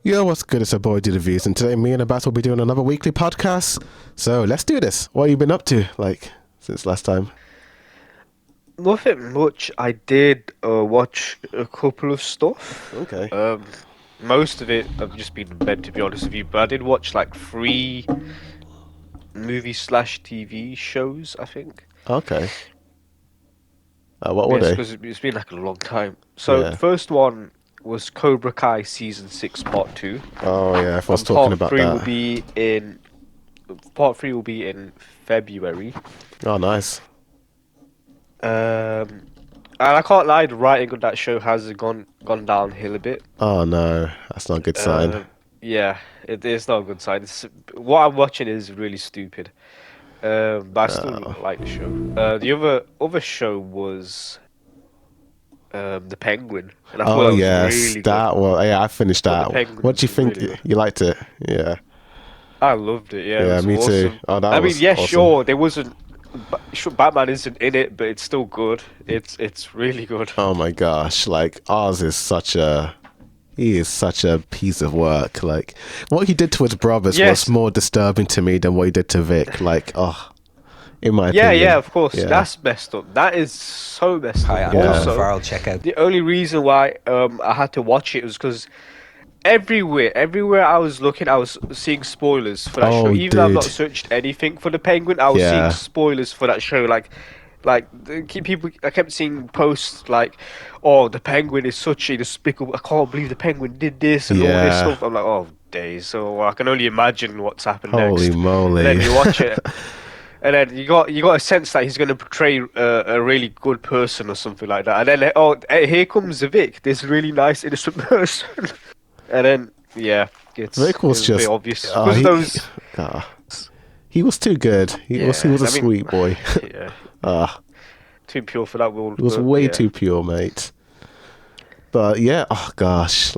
Yo, what's good? It's a boy do reviews, and today me and Abbas will be doing another weekly podcast. So let's do this. What have you been up to, since last time? Nothing much. I did watch a couple of stuff. Okay. Most of it I've just been in bed, to be honest with you. But I did watch like three movie slash TV shows, I think. Okay. What were Yes, they? because it's been like a long time. So Yeah. the first one was Cobra Kai season 6 part 2, Oh yeah, I was and talking about that. part 3 will be in February. Oh, nice. And I can't lie, the writing of that show has gone downhill a bit. Oh no, that's not a good sign. Yeah, it's not a good sign. What I'm watching is really stupid. But I still Oh. like the show. The other show was The Penguin, and I thought Oh that was yes, really good. that one. Yeah, I finished But The that. Penguin What do you was think? really good. You liked it? Yeah. I loved it. Yeah, it Yeah, was me too. awesome. Oh, that I mean, was yeah, awesome. sure, there wasn't. Sure, Batman isn't in it, but it's still good. It's really good. Oh my gosh, Oz is such a he is such a piece of work. Like what he did to his brothers was Yes. more disturbing to me than what he did to Vic. In my Yeah, opinion. yeah, of course. Yeah. That's messed up. That is so messed I up. am Yeah. Also, for I'll check out. the only reason why I had to watch it was because everywhere I was looking, I was seeing spoilers for that Oh, show. Even though I've not dude. searched anything for the Penguin, I was Yeah. seeing spoilers for that show. I kept seeing posts like, "Oh, the Penguin is such a despicable. I can't believe the Penguin did this and all this Yeah. stuff." I'm like, "Oh, days." So I can only imagine what's happened Holy next. moly. And then you watch it. And then you got a sense that he's going to portray a really good person or something like that. And then here comes Vic, this really nice innocent person. And then Vic was it's a just bit obvious oh, because those ah, he was too good. He was a I mean, sweet boy. yeah, Ah, too pure for that world. he was but, way yeah. too pure, mate. But yeah, oh gosh,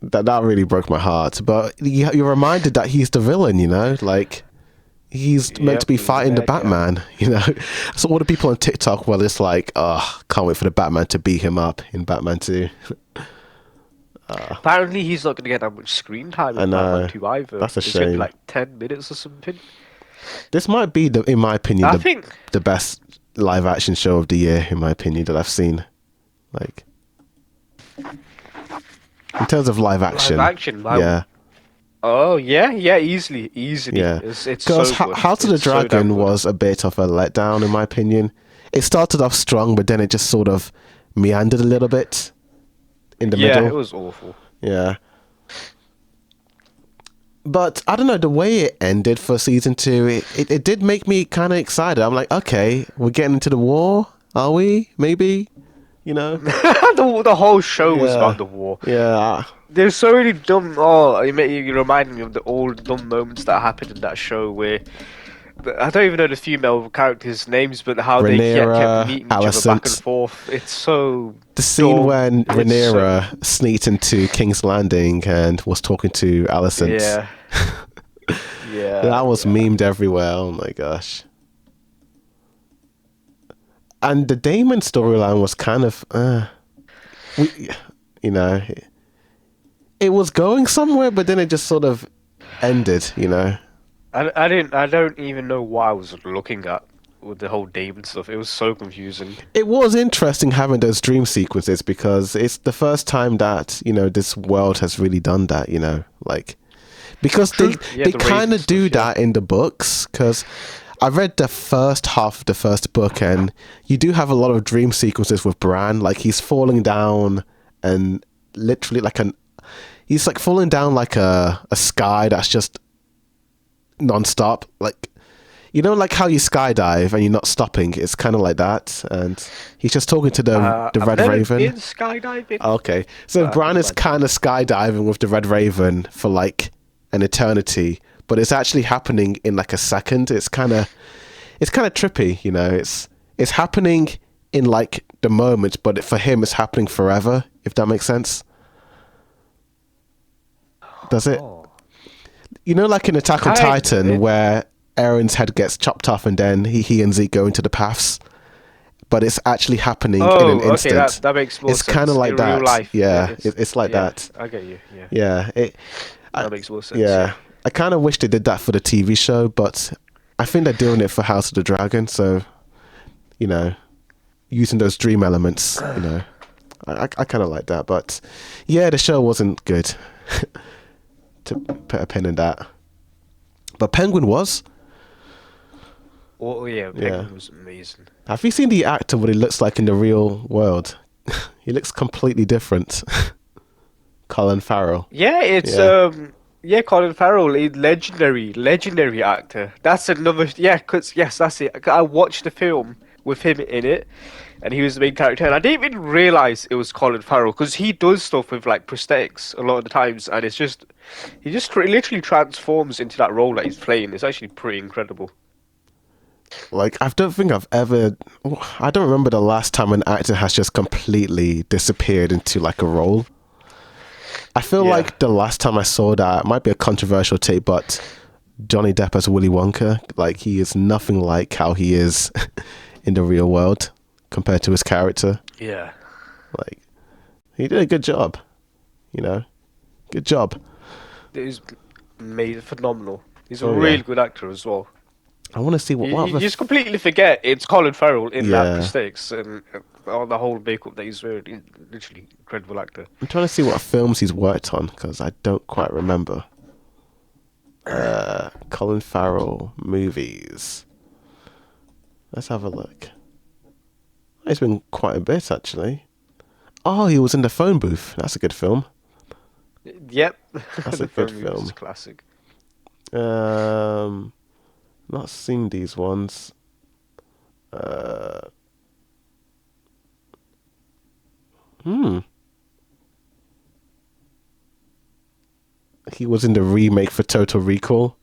that really broke my heart. But you're reminded that he's the villain, he's meant to be Yep, he's fighting the bad guy. Batman, So all the people on TikTok, well, it's like, oh, can't wait for the Batman to beat him up in Batman 2. Apparently, he's not going to get that much screen time I in know. Batman 2 either. That's a It's going to be shame. like 10 minutes or something. This might be, in my opinion, I think. the best live action show of the year, in my opinion, that I've seen. In terms of live action. Live action, wow. Yeah. Oh yeah, easily. Yeah. It's so Because good. House of the It's so damn Dragon good. was a bit of a letdown, in my opinion. It started off strong, but then it just sort of meandered a little bit in the Yeah, middle. it was awful. Yeah. But I don't know, the way it ended for season 2, it did make me kind of excited. I'm like, okay, we're getting into the war, are we? Maybe? The whole show was Yeah. about the war. Yeah. There's so many dumb. Oh, you remind me of the old dumb moments that happened in that show where I don't even know the female characters' names, but how they Rhaenyra, kept meeting each other back and Alicent. forth. It's so The scene dumb. when It's Rhaenyra sneaked into King's Landing and was talking to Alicent. Yeah. Yeah. That was memed everywhere. Oh my gosh. And the Damon storyline was kind of, we, you know, it was going somewhere, but then it just sort of ended, I don't even know what I was looking at with the whole Damon stuff. It was so confusing. It was interesting having those dream sequences because it's the first time that, this world has really done that, because True. they, Yeah, they the kind Raven of do stuff, yeah. that in the books because I read the first half of the first book and you do have a lot of dream sequences with Bran, he's falling down and literally he's falling down like a sky that's just non-stop, how you skydive and you're not stopping. It's kind of like that, and he's just talking to the I've Red never Raven. been skydiving. Okay, so Bran is kind of skydiving with the Red Raven for an eternity, but it's actually happening in a second. It's kind of trippy, It's happening in the moment, but for him, it's happening forever. If that makes sense. Does it? Oh. In Attack on Titan, where Aaron's head gets chopped off and then he and Zeke go into the paths. but it's actually happening in Oh, an okay, instant. that makes more It's sense. kind of like In that. real life, Yeah, it's like yeah, that. I get you. Yeah, Yeah, that makes more sense. yeah. Yeah. I kind of wish they did that for the TV show, but I think they're doing it for House of the Dragon. So, you know, using those dream elements, you know, I kind of like that. But yeah, the show wasn't good. To put a pin in that. But Penguin was. Oh yeah, Yeah. Penguin was amazing. Have you seen the actor, what he looks like in the real world? He looks completely different. Colin Farrell. Yeah, it's Yeah. yeah, Colin Farrell, a legendary actor. That's another yes, that's it. I watched the film with him in it, and he was the main character, and I didn't even realize it was Colin Farrell because he does stuff with like prosthetics a lot of the times, and it's just he just literally transforms into that role that he's playing. It's actually pretty incredible. Like, I don't think I've ever. I don't remember the last time an actor has just completely disappeared into like a role. I feel Yeah. like the last time I saw that might be a controversial take, but Johnny Depp as Willy Wonka, like he is nothing like how he is in the real world compared to his character. Yeah. Like, he did a good job, you know, good job. He's made phenomenal. He's a Oh, really yeah. good actor as well. I want to see what You other. just completely forget it's Colin Farrell in that Yeah. mistakes and all the whole makeup that he's wearing. He's literally incredible actor. I'm trying to see what films he's worked on because I don't quite remember. Colin Farrell movies. Let's have a look. It's been quite a bit actually. Oh, he was in The Phone Booth. That's a good film. Yep, That's the a good film film. is classic. Not seen these ones. He was in the remake for Total Recall.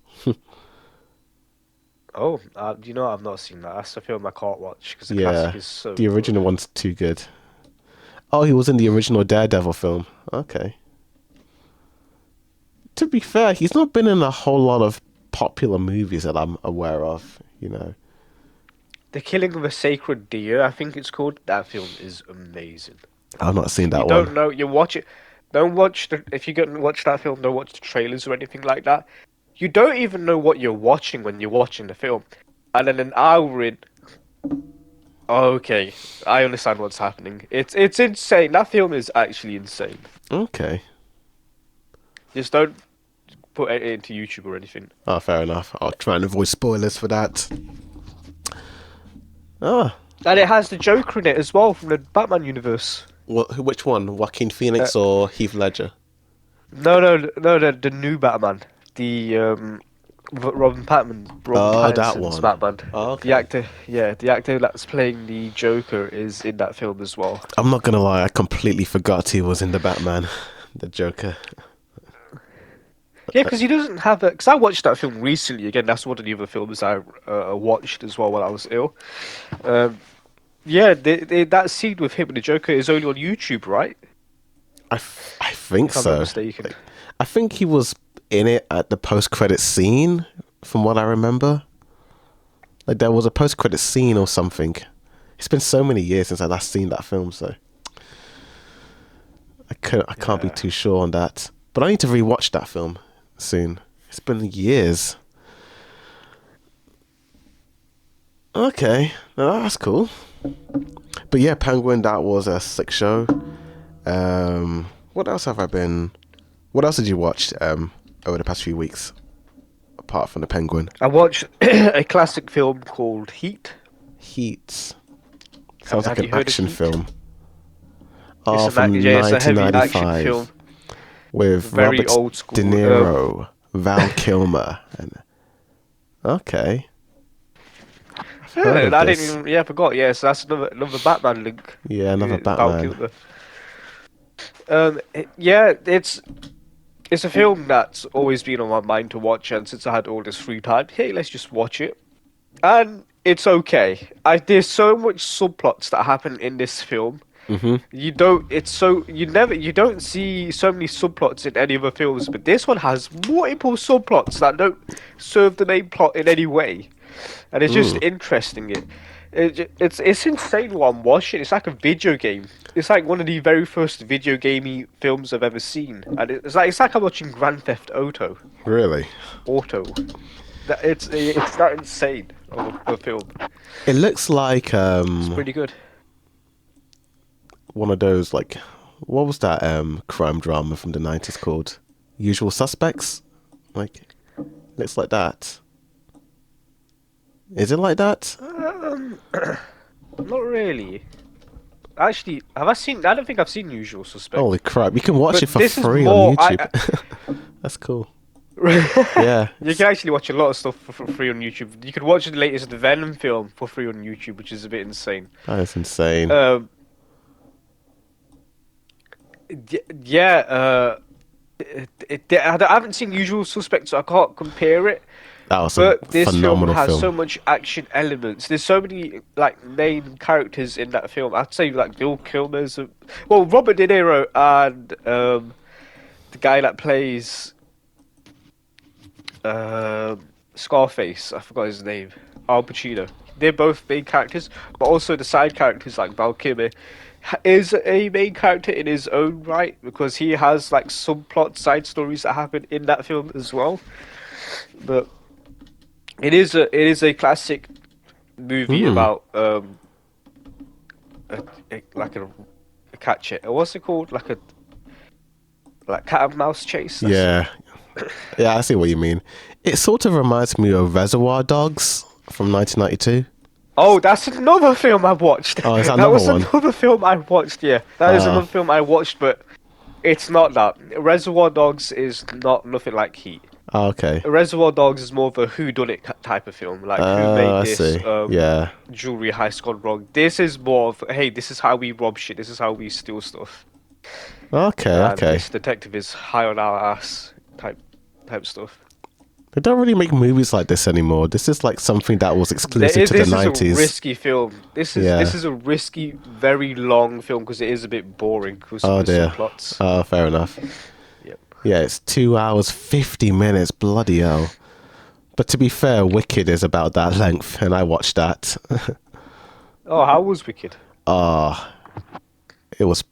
Oh, you know I've not seen that. That's a film I can't watch because the Yeah, classic is so the original good. one's too good. Oh, he was in the original Daredevil film. Okay. To be fair, he's not been in a whole lot of popular movies that I'm aware of, you know. The Killing of a Sacred Deer, I think it's called. That film is amazing. I've not seen You that don't one. know. You watch it. Don't watch the. If you go and watch that film, don't watch the trailers or anything like that. You don't even know what you're watching when you're watching the film, and then an hour in. Okay, I understand what's happening. It's insane. That film is actually insane. Okay. Just don't put it into YouTube or anything. Oh, fair enough. I'll try and avoid spoilers for that. Ah, And it has the Joker in it as well from the Batman universe. which one? Joaquin Phoenix or Heath Ledger? No, the new Batman, the Robin Oh, that Pattinson's one. Batman. Oh, okay. The actor that's playing the Joker is in that film as well. I'm not gonna lie, I completely forgot he was in the Batman, the Joker. Yeah, because he doesn't have a. Because I watched that film recently again. That's one of the other films I watched as well while I was ill. Yeah, that scene with him and the Joker is only on YouTube, right? I think If I'm not so. mistaken. Like, I think he was in it at the post-credit scene, from what I remember. Like there was a post-credit scene or something. It's been so many years since I last seen that film, so I can't be Yeah. too sure on that. But I need to rewatch that film soon. It's been years. Okay, no, that's cool. But yeah, Penguin, that was a sick show. What else have I been? What else did you watch over the past few weeks, apart from the Penguin? I watched a classic film called Heat. Heat. Sounds like Have an you heard of action Heat? film. Oh, It's from it's a heavy action 1995 film. with Very Robert old school. De Niro, Val Kilmer, and okay. I've heard of I this. didn't even. Yeah, I forgot. Yeah, so that's another Batman link. Yeah, another Val Batman. Kilmer. Yeah, it's a film that's always been on my mind to watch, and since I had all this free time, hey, let's just watch it. And it's okay. There's so much subplots that happen in this film. You don't. It's so you never. You don't see so many subplots in any other films, but this one has multiple subplots that don't serve the main plot in any way, and it's just interesting. It's insane what I'm watching. It's like a video game. It's like one of the very first video gamey films I've ever seen, and it's like I'm watching Grand Theft Auto. Really? Auto. It's that insane of a film. It looks like It's pretty good. one of those, like, what was that crime drama from the 90s called? Usual Suspects? Like, looks like that. Is it like that? Not really. Actually, have I seen? I don't think I've seen Usual Suspect. Holy crap, you can watch But it for this is free more- on YouTube. That's cool. Yeah. You can actually watch a lot of stuff for free on YouTube. You could watch the latest Venom film for free on YouTube, which is a bit insane. That is insane. Yeah. I haven't seen Usual Suspects, so I can't compare it. That was a But this film phenomenal has film. so much action elements. There's so many like main characters in that film. I'd say like Bill Kilmer's, well, Robert De Niro and the guy that plays Scarface. I forgot his name. Al Pacino. They're both main characters, but also the side characters like Val Kilmer is a main character in his own right because he has like subplot side stories that happen in that film as well. But it is a classic movie about like a cat chase. What's it called? Like cat and mouse chase. Yeah. Yeah, I see what you mean. It sort of reminds me of Reservoir Dogs from 1992. Oh, that's another film I watched. Oh, is that That was another one? another film I watched. Yeah, that is another film I watched, but it's not that. Reservoir Dogs is not nothing like Heat. Oh, okay. Reservoir Dogs is more of a whodunit type of film, like who I made this see. Yeah. jewelry heist gone wrong. This is more of, hey, this is how we rob shit. This is how we steal stuff. Okay, And okay. this detective is high on our ass type stuff. They don't really make movies like this anymore. This is like something that was exclusive to the This 90s. is a risky film. This Yeah. is a risky, very long film because it is a bit boring because Oh of the dear. subplots. Oh, fair enough. Yep. Yeah, it's 2 hours 50 minutes. Bloody hell. But to be fair, Wicked is about that length, and I watched that. Oh, how was Wicked? It was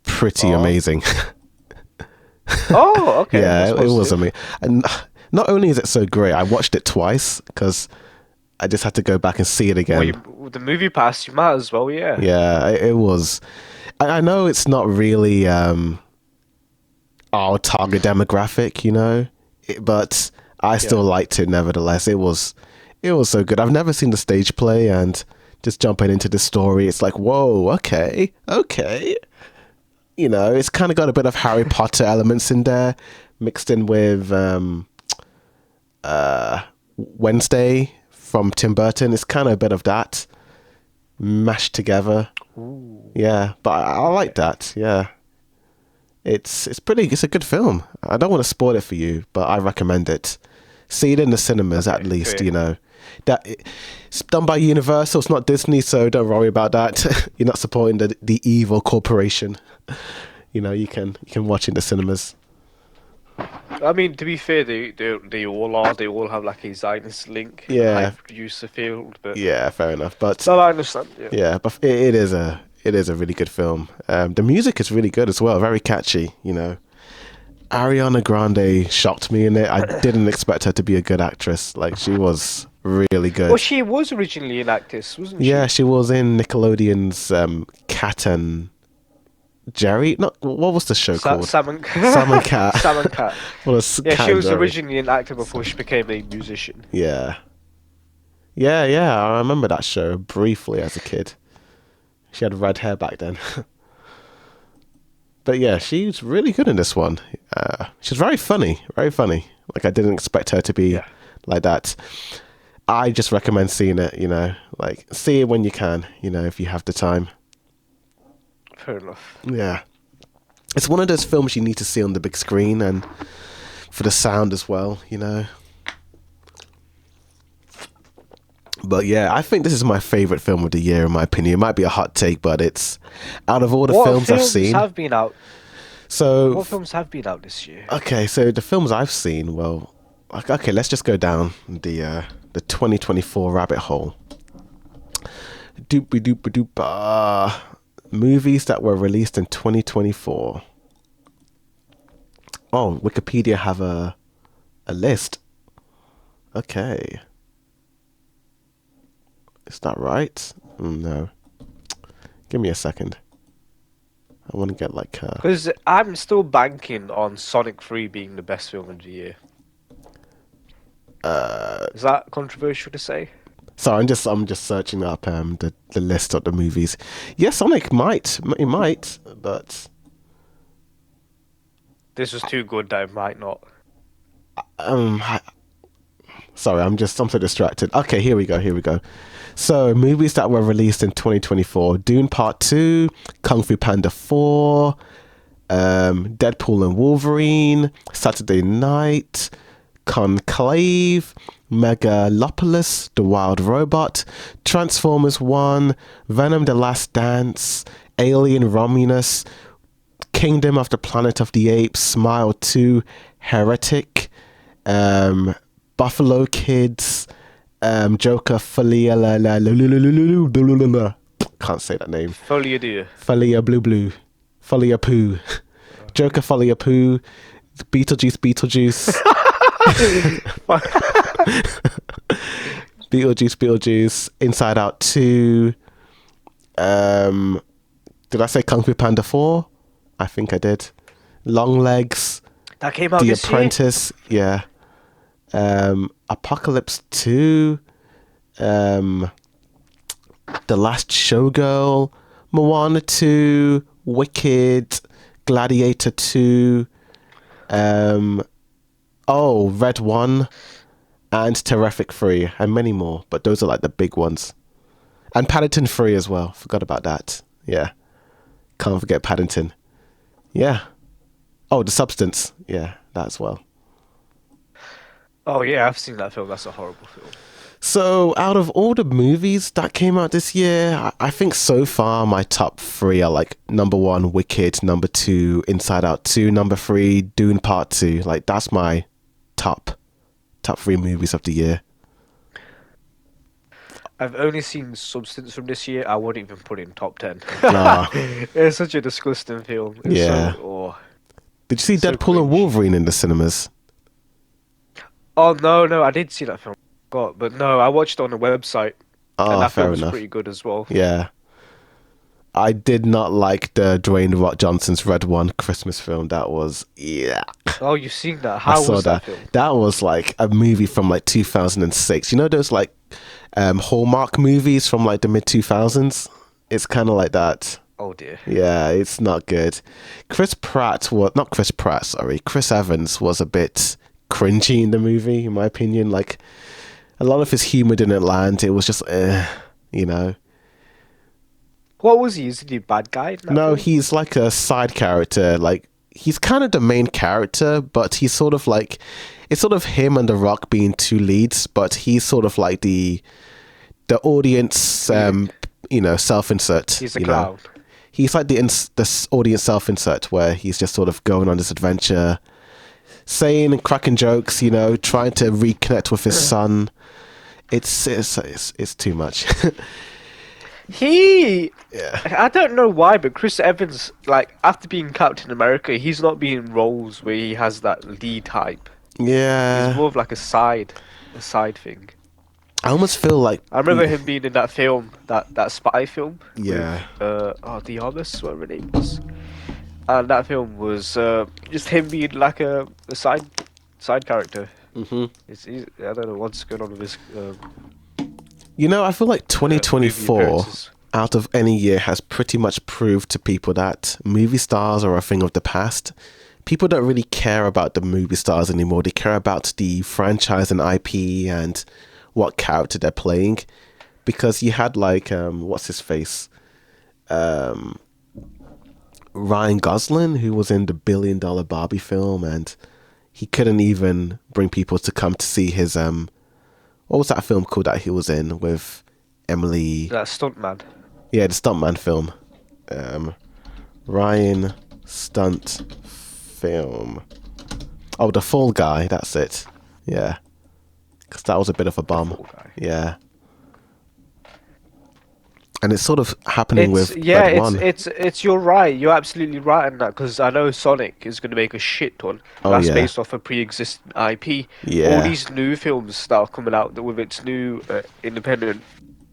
pretty amazing. Oh, okay. Yeah, that's it was positive. amazing. And not only is it so great, I watched it twice because I just had to go back and see it again. Well, with the movie pass, you might as well, yeah. Yeah, it was. I know it's not really our target demographic, you know, but I still liked it nevertheless. It was so good. I've never seen the stage play, and just jumping into the story, it's like, whoa, okay. You know, it's kind of got a bit of Harry Potter elements in there, mixed in with Wednesday from Tim Burton. It's kind of a bit of that mashed together. Ooh. Yeah, but I like that. Yeah, it's a good film. I don't want to spoil it for you, but I recommend it. See it in the cinemas at least. fair. You know, it's done by Universal. It's not Disney, so don't worry about that. You're not supporting the evil corporation. You know, you can watch it in the cinemas. I mean, to be fair, they all are. They all have like a Zionist link. Yeah. High producer field, but Yeah, fair enough. But no, I understand. Yeah. yeah, but it is a really good film. The music is really good as well. Very catchy. You know, Ariana Grande shocked me in it. I didn't expect her to be a good actress. Like, she was really good. Well, she was originally an actress, wasn't she? Yeah, she was in Nickelodeon's Cat and Jerry. Not what was the show called? Sam and Sam and Cat. Sam and Cat. Well, it's Yeah, Cat she and was Jerry. originally an actor before she became a musician. Yeah. I remember that show briefly as a kid. She had red hair back then. But yeah, she's really good in this one. She's very funny, very funny. Like, I didn't expect her to be like that. I just recommend seeing it, you know. Like, see it when you can, you know, if you have the time. Fair enough. Yeah. It's one of those films you need to see on the big screen and for the sound as well, you know. But yeah, I think this is my favorite film of the year, in my opinion. It might be a hot take, but it's out of all the films I've seen. Have been out? So, What films have been out this year? okay, so the films I've seen, well, okay, let's just go down the 2024 rabbit hole. Doopy doopy doop. Movies that were released in 2024. Oh, Wikipedia have a list. Okay. Is that right? No. Give me a second. I want to get like Because I'm still banking on Sonic 3 being the best film of the year. Is that controversial to say? So I'm just searching up the list of the movies. Yeah, Sonic might, but This was too good that it might not. sorry, I'm so distracted. Okay, here we go. So movies that were released in 2024: Dune Part 2, Kung Fu Panda 4, Deadpool and Wolverine, Saturday Night, Conclave, Megalopolis, The Wild Robot, Transformers 1, Venom the Last Dance, Alien Romulus, Kingdom of the Planet of the Apes, Smile 2, Heretic, Buffalo Kids, Joker, Folia, can't say that name. Folia dear. Folia Blue, Folia Poo, Joker, Folia Poo, Beetlejuice. Beetlejuice, Inside Out 2. Did I say Kung Fu Panda 4? I think I did. Long Legs, That came out The this Apprentice, yeah. Apocalypse 2, The Last Showgirl, Moana 2, Wicked, Gladiator 2, Red 1, and Terrific 3, and many more, but those are like the big ones. And Paddington 3 as well, forgot about that. Yeah, can't forget Paddington. Yeah. Oh, The Substance, yeah, that as well. Oh yeah, I've seen that film. That's a horrible film. So, out of all the movies that came out this year, I think so far my top 3 are like number 1, Wicked, number 2, Inside Out 2, number 3, Dune Part 2. Like, that's my top 3 movies of the year. I've only seen Substance from this year. I wouldn't even put it in top 10. Nah. It's such a disgusting film. It's Yeah. Did you see so Deadpool and cringe. Wolverine in the cinemas? Oh no, I did see that film. God, but no, I watched it on the website, and that Fair film was enough. pretty good as well. Yeah. I did not like the Dwayne Rock Johnson's Red One Christmas film. That was, yeah. Oh, you've seen that? I How saw was that film? That was like a movie from like 2006. You know those like Hallmark movies from like the mid 2000s? It's kind of like that. Oh dear. Yeah, it's not good. Chris Evans was a bit cringy in the movie, in my opinion. Like, a lot of his humor didn't land. It was just, you know. What was he? Is he a bad guy? In that No, film? he's like a side character. Like, he's kind of the main character, but he's sort of like, it's sort of him and The Rock being two leads, but he's sort of like the audience, self-insert. He's a you clown. know. He's like the audience self-insert where he's just sort of going on this adventure, saying and cracking jokes, trying to reconnect with his son. It's too much. I don't know why, but Chris Evans, like, after being Captain America, he's not being in roles where he has that lead type. Yeah. He's more of like a side thing. I almost feel like I remember him being in that film, that spy film. Yeah. With, the Armus, whatever her name was. And that film was just him being like a side character. Mm-hmm. I don't know what's going on with his. I feel like 2024 appearances. out of any year has pretty much proved to people that movie stars are a thing of the past. People don't really care about the movie stars anymore. They care about the franchise and IP and what character they're playing. Because you had like, what's his face? Ryan Gosling, who was in the $1 billion Barbie film, and he couldn't even bring people to come to see his, what was that film called that he was in with Emily? That stuntman. Yeah, the Stuntman film. Ryan stunt film. Oh, The Fall Guy, that's it. Yeah. Because that was a bit of a bomb. Fall Guy. Yeah. and it's sort of happening It's with yeah, Red One. it's you're right. You're absolutely right in that because I know Sonic is going to make a shit ton. Oh That's yeah, based off a pre-existing IP. All yeah. these new films that are coming out with its new independent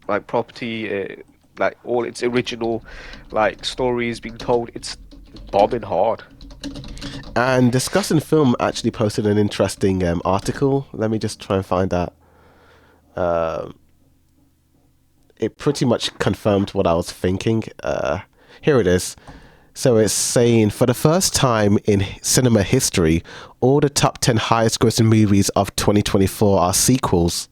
like property, like all its original like stories being told, it's bombing hard. And Discussing Film actually posted an interesting article. Let me just try and find that. It pretty much confirmed what I was thinking. Here it is. So it's saying, for the first time in cinema history, all the top 10 highest grossing movies of 2024 are sequels.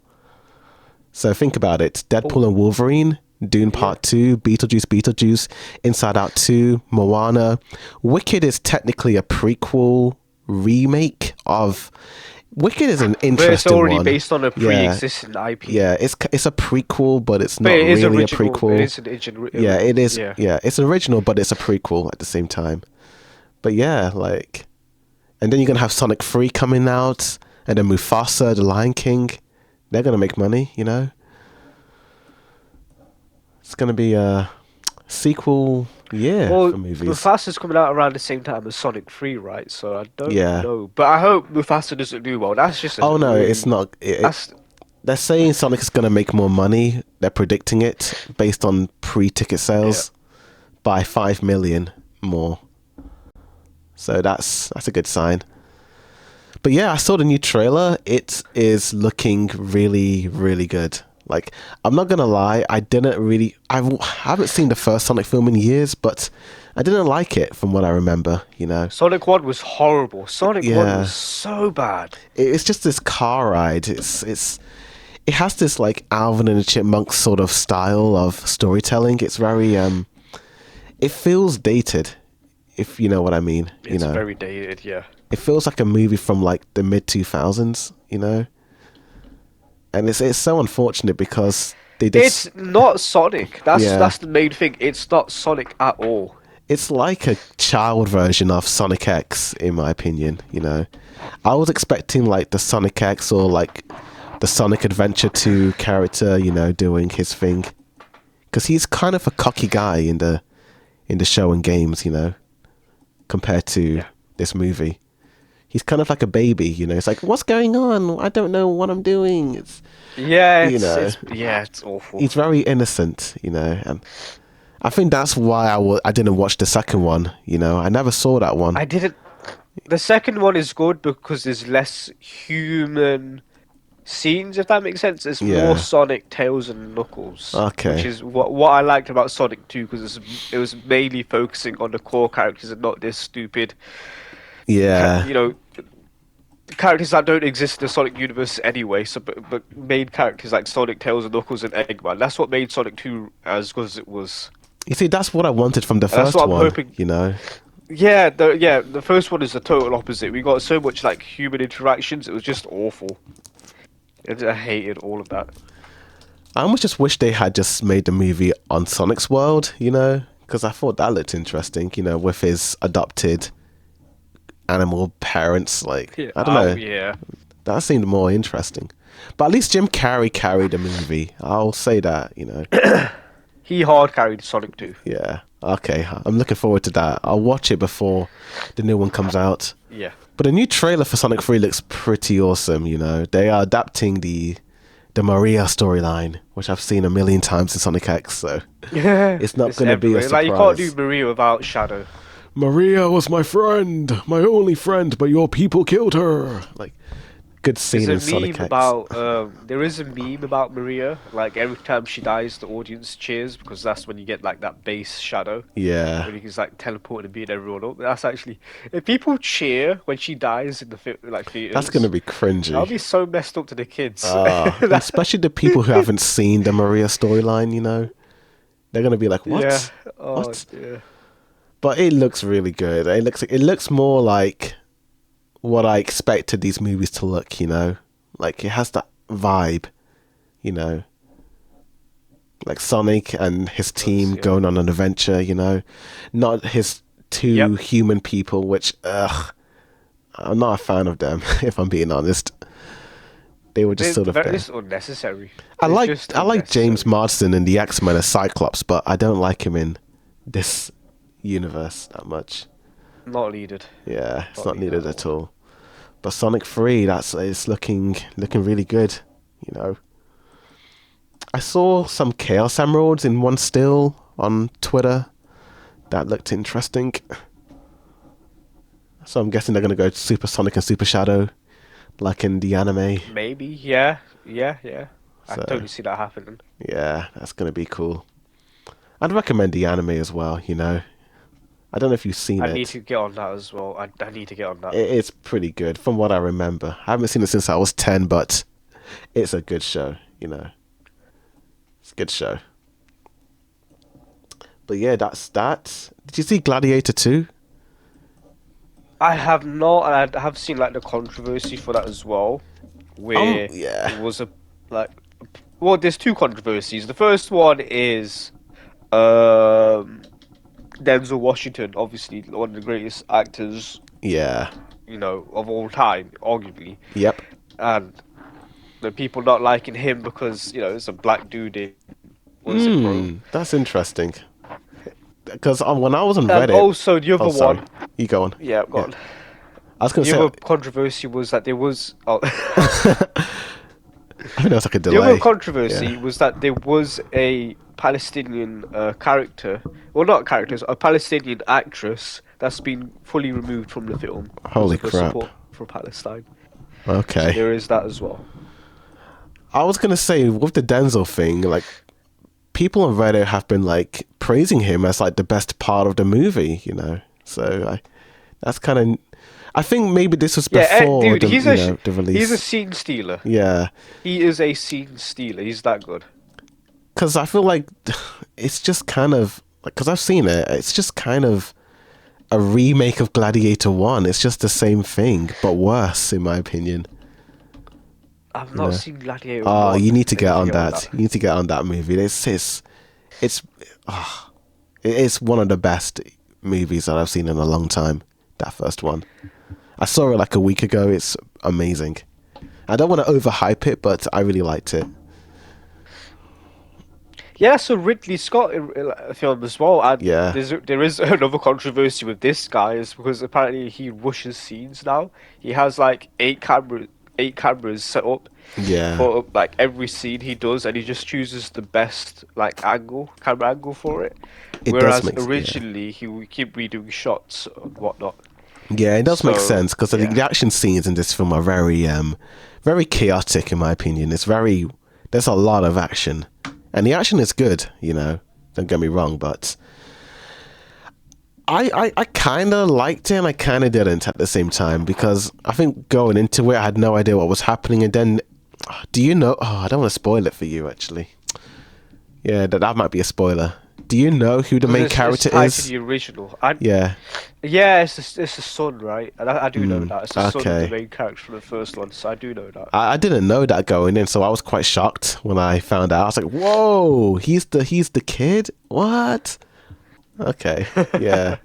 So think about it. Deadpool and Wolverine, Dune Part 2, Beetlejuice, Inside Out 2, Moana. Wicked is technically a prequel remake of... Wicked is an But it's interesting already one. based on a Yeah, pre-existing IP. yeah, it's a prequel, but it's not But it is really a original. prequel. It is an original. Yeah, it is. Yeah. Yeah, it's original, but it's a prequel at the same time. But yeah, like, and then you're gonna have Sonic 3 coming out, and then Mufasa, the Lion King. They're gonna make money, you know. It's gonna be a sequel year Well, for movies. Mufasa's coming out around the same time as Sonic 3, right? So I don't Yeah. know. But I hope Mufasa doesn't do well. That's just a Oh no, really, it's not. That's They're saying Sonic is gonna make more money. They're predicting it based on pre-ticket sales by 5 million more. So that's a good sign. But yeah, I saw the new trailer. It is looking really, really good. Like, I'm not gonna lie, I haven't seen the first Sonic film in years, but I didn't like it from what I remember, you know. Sonic 1 was horrible. Sonic 1 Yeah. was so bad. It's just this car ride. It has this like Alvin and the Chipmunks sort of style of storytelling. It's very it feels dated, if you know what I mean. It's very dated, yeah. It feels like a movie from like the mid 2000s, you know. And it's so unfortunate because they did. It's not Sonic. Yeah. That's the main thing. It's not Sonic at all. It's like a child version of Sonic X, in my opinion. You know, I was expecting like the Sonic X or like the Sonic Adventure 2 character, you know, doing his thing, because he's kind of a cocky guy in the show and games, you know, compared to this movie. He's kind of like a baby, you know. It's like, what's going on? I don't know what I'm doing. It's It's awful. he's very innocent, you know, and I think that's why I didn't watch the second one. You know, I never saw that one. I didn't. The second one is good because there's less human scenes, if that makes sense. There's Yeah. more Sonic, Tails, and Knuckles. Okay. Which is what I liked about Sonic 2 because it was mainly focusing on the core characters and not this stupid, Yeah, you know, characters that don't exist in the Sonic universe anyway. So, but main characters like Sonic, Tails, and Knuckles and Eggman. That's what made Sonic 2 as good as it was. you see, that's what I wanted from the That's first what I'm one. hoping- You know, Yeah, the first one is the total opposite. We got so much like human interactions. It was just awful. I hated all of that. I almost just wish they had just made the movie on Sonic's world. You know, because I thought that looked interesting. You know, with his adopted animal parents. Like, I don't know. Yeah. That seemed more interesting. But at least Jim Carrey carried the movie. I'll say that, you know. He hard carried Sonic 2. Yeah. Okay. I'm looking forward to that. I'll watch it before the new one comes out. Yeah. But the new trailer for Sonic 3 looks pretty awesome, you know. They are adapting the Maria storyline, which I've seen a million times in Sonic X, so it's not going to be a everywhere. surprise. Like you can't do Maria without Shadow. Maria was my friend, my only friend, but your people killed her. Like, good scene in There's a Sonic meme X. about there is a meme about Maria. Like every time she dies, the audience cheers because that's when you get like that base Shadow. Yeah. When you can just, like teleport and beat everyone up. That's actually if people cheer when she dies in the theaters. That's going to be cringy. That'll be so messed up to the kids. Especially the people who haven't seen the Maria storyline, you know. They're going to be like, what? Yeah. Oh, What? dear. But it looks really good. It looks more like what I expected these movies to look, you know. Like it has that vibe, you know. Like Sonic and his team yeah. going on an adventure, you know. Not his two human people, which I'm not a fan of them, if I'm being honest. They were just sort of there. It's unnecessary. I It's like just James unnecessary. Marsden in the X-Men as Cyclops, but I don't like him in this universe that much. Not needed. Yeah, it's not Not needed needed at at all. But Sonic 3, it's looking really good, you know. I saw some Chaos Emeralds in one still on Twitter. That looked interesting. So I'm guessing they're going to go Super Sonic and Super Shadow, like in the anime. Maybe, yeah. I So, totally see that happening. yeah, that's going to be cool. I'd recommend the anime as well, you know. I don't know if you've seen I need it. to get on that as well. I need to get on that. It's pretty good from what I remember. I haven't seen it since I was 10, but it's a good show, you know. It's a good show. But yeah, that's that. Did you see Gladiator 2? I have not, and I have seen like the controversy for that as well, where Yeah. it was a like, well, there's two controversies. The first one is um Denzel Washington, obviously one of the greatest actors, Yeah. of all time, arguably, Yep. and the people not liking him because it's a black dude in what is it, bro? That's interesting. Because when I was on And Reddit... also the other Oh, sorry. one, You go on. yeah, go Yeah. on. I was going The to other say... controversy was that there was I think there was like a the other delay. controversy Yeah. was that there was a Palestinian character, well, not characters, a Palestinian actress that's been fully removed from the film because Holy of her crap. support for Palestine. So Okay. there is that as well. I was going to say, with the Denzel thing, like, people on Reddit have been, like, praising him as, like, the best part of the movie, you know? So, that's kind of... I think maybe this was Yeah, before dude, the, he's the release. he's a scene stealer. Yeah. He is a scene stealer. He's that good. Because I feel like it's just kind of... Because I've seen it, it's just kind of a remake of Gladiator 1. It's just the same thing, but worse, in my opinion. I've You not know? seen Gladiator Oh, 1. you need to I get on that. You need to get on that movie. It's one of the best movies that I've seen in a long time. That first one. I saw it like a week ago. It's amazing. I don't want to overhype it, but I really liked it. Yeah, that's a Ridley Scott film as well. And Yeah. there is another controversy with this guy, is because apparently he rushes scenes now. He has like eight cameras set up Yeah. for like every scene he does, and he just chooses the best like camera angle for it. It does Whereas make originally he would keep redoing shots and whatnot. Yeah, it does make So, sense because yeah. the action scenes in this film are very chaotic in my opinion. There's a lot of action, and the action is good. You know, don't get me wrong, but I kind of liked it and I kind of didn't at the same time, because I think going into it I had no idea what was happening, and then do you know? Oh, I don't want to spoil it for you actually. Yeah, that might be a spoiler. Do you know who the main character tied is? to the original. Yeah. Yeah, it's the son, right? And I do know that. It's the son of okay. the main character from the first one, so I do know that. I didn't know that going in, so I was quite shocked when I found out. I was like, "Whoa, he's the kid? What?" Okay, yeah.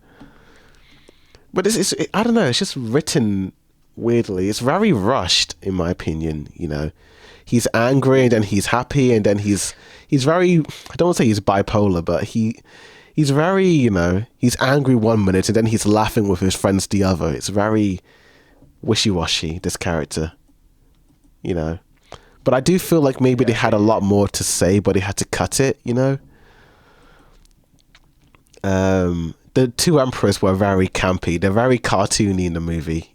But I don't know. It's just written weirdly. It's very rushed, in my opinion. You know, he's angry and then he's happy and then he's very. I don't want to say he's bipolar, but he's very, he's angry one minute and then he's laughing with his friends the other. It's very wishy-washy, this character, But I do feel like maybe they had a lot more to say, but they had to cut it, The two emperors were very campy. They're very cartoony in the movie,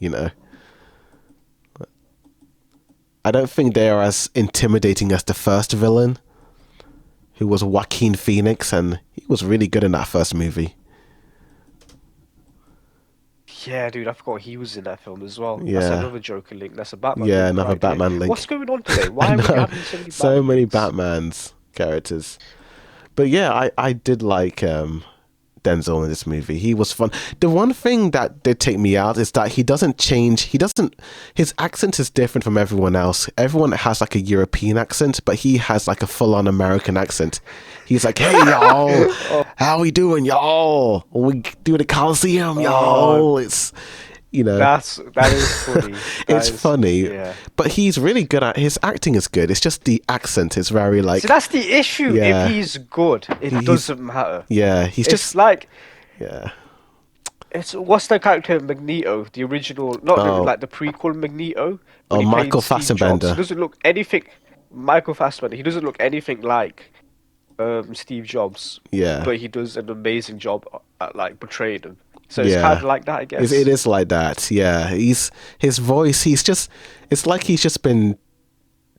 I don't think they are as intimidating as the first villain, who was Joaquin Phoenix, and he was really good in that first movie. Yeah, dude, I forgot he was in that film as well. Yeah. That's another Joker link. That's a Batman Yeah, link another right Batman here. link. What's going on today? Why are we having So many Batmans? Batman's characters. But yeah, I did like Denzel in this movie. He was fun. The one thing that did take me out is that he doesn't change. His accent is different from everyone else. Everyone has like a European accent, but he has like a full-on American accent. He's like, "Hey y'all, how we doing, y'all? We do the Coliseum, y'all." It's, You know, that is funny. it's funny, Yeah. but he's really good at his acting. Is good. It's just the accent is very like. So that's the issue. Yeah. If he's good, it He's- doesn't matter. Yeah, he's It's just like yeah. it's what's the character Magneto, the original, not Oh. like the prequel Magneto. Oh, When he played Michael Steve Fassbender. Jobs. He doesn't look anything. Michael Fassbender. He doesn't look anything like Steve Jobs. Yeah. But he does an amazing job at like portraying him. So it's Yeah. kind of like that, I guess. It is like that. Yeah, his voice. He's just. It's like he's just been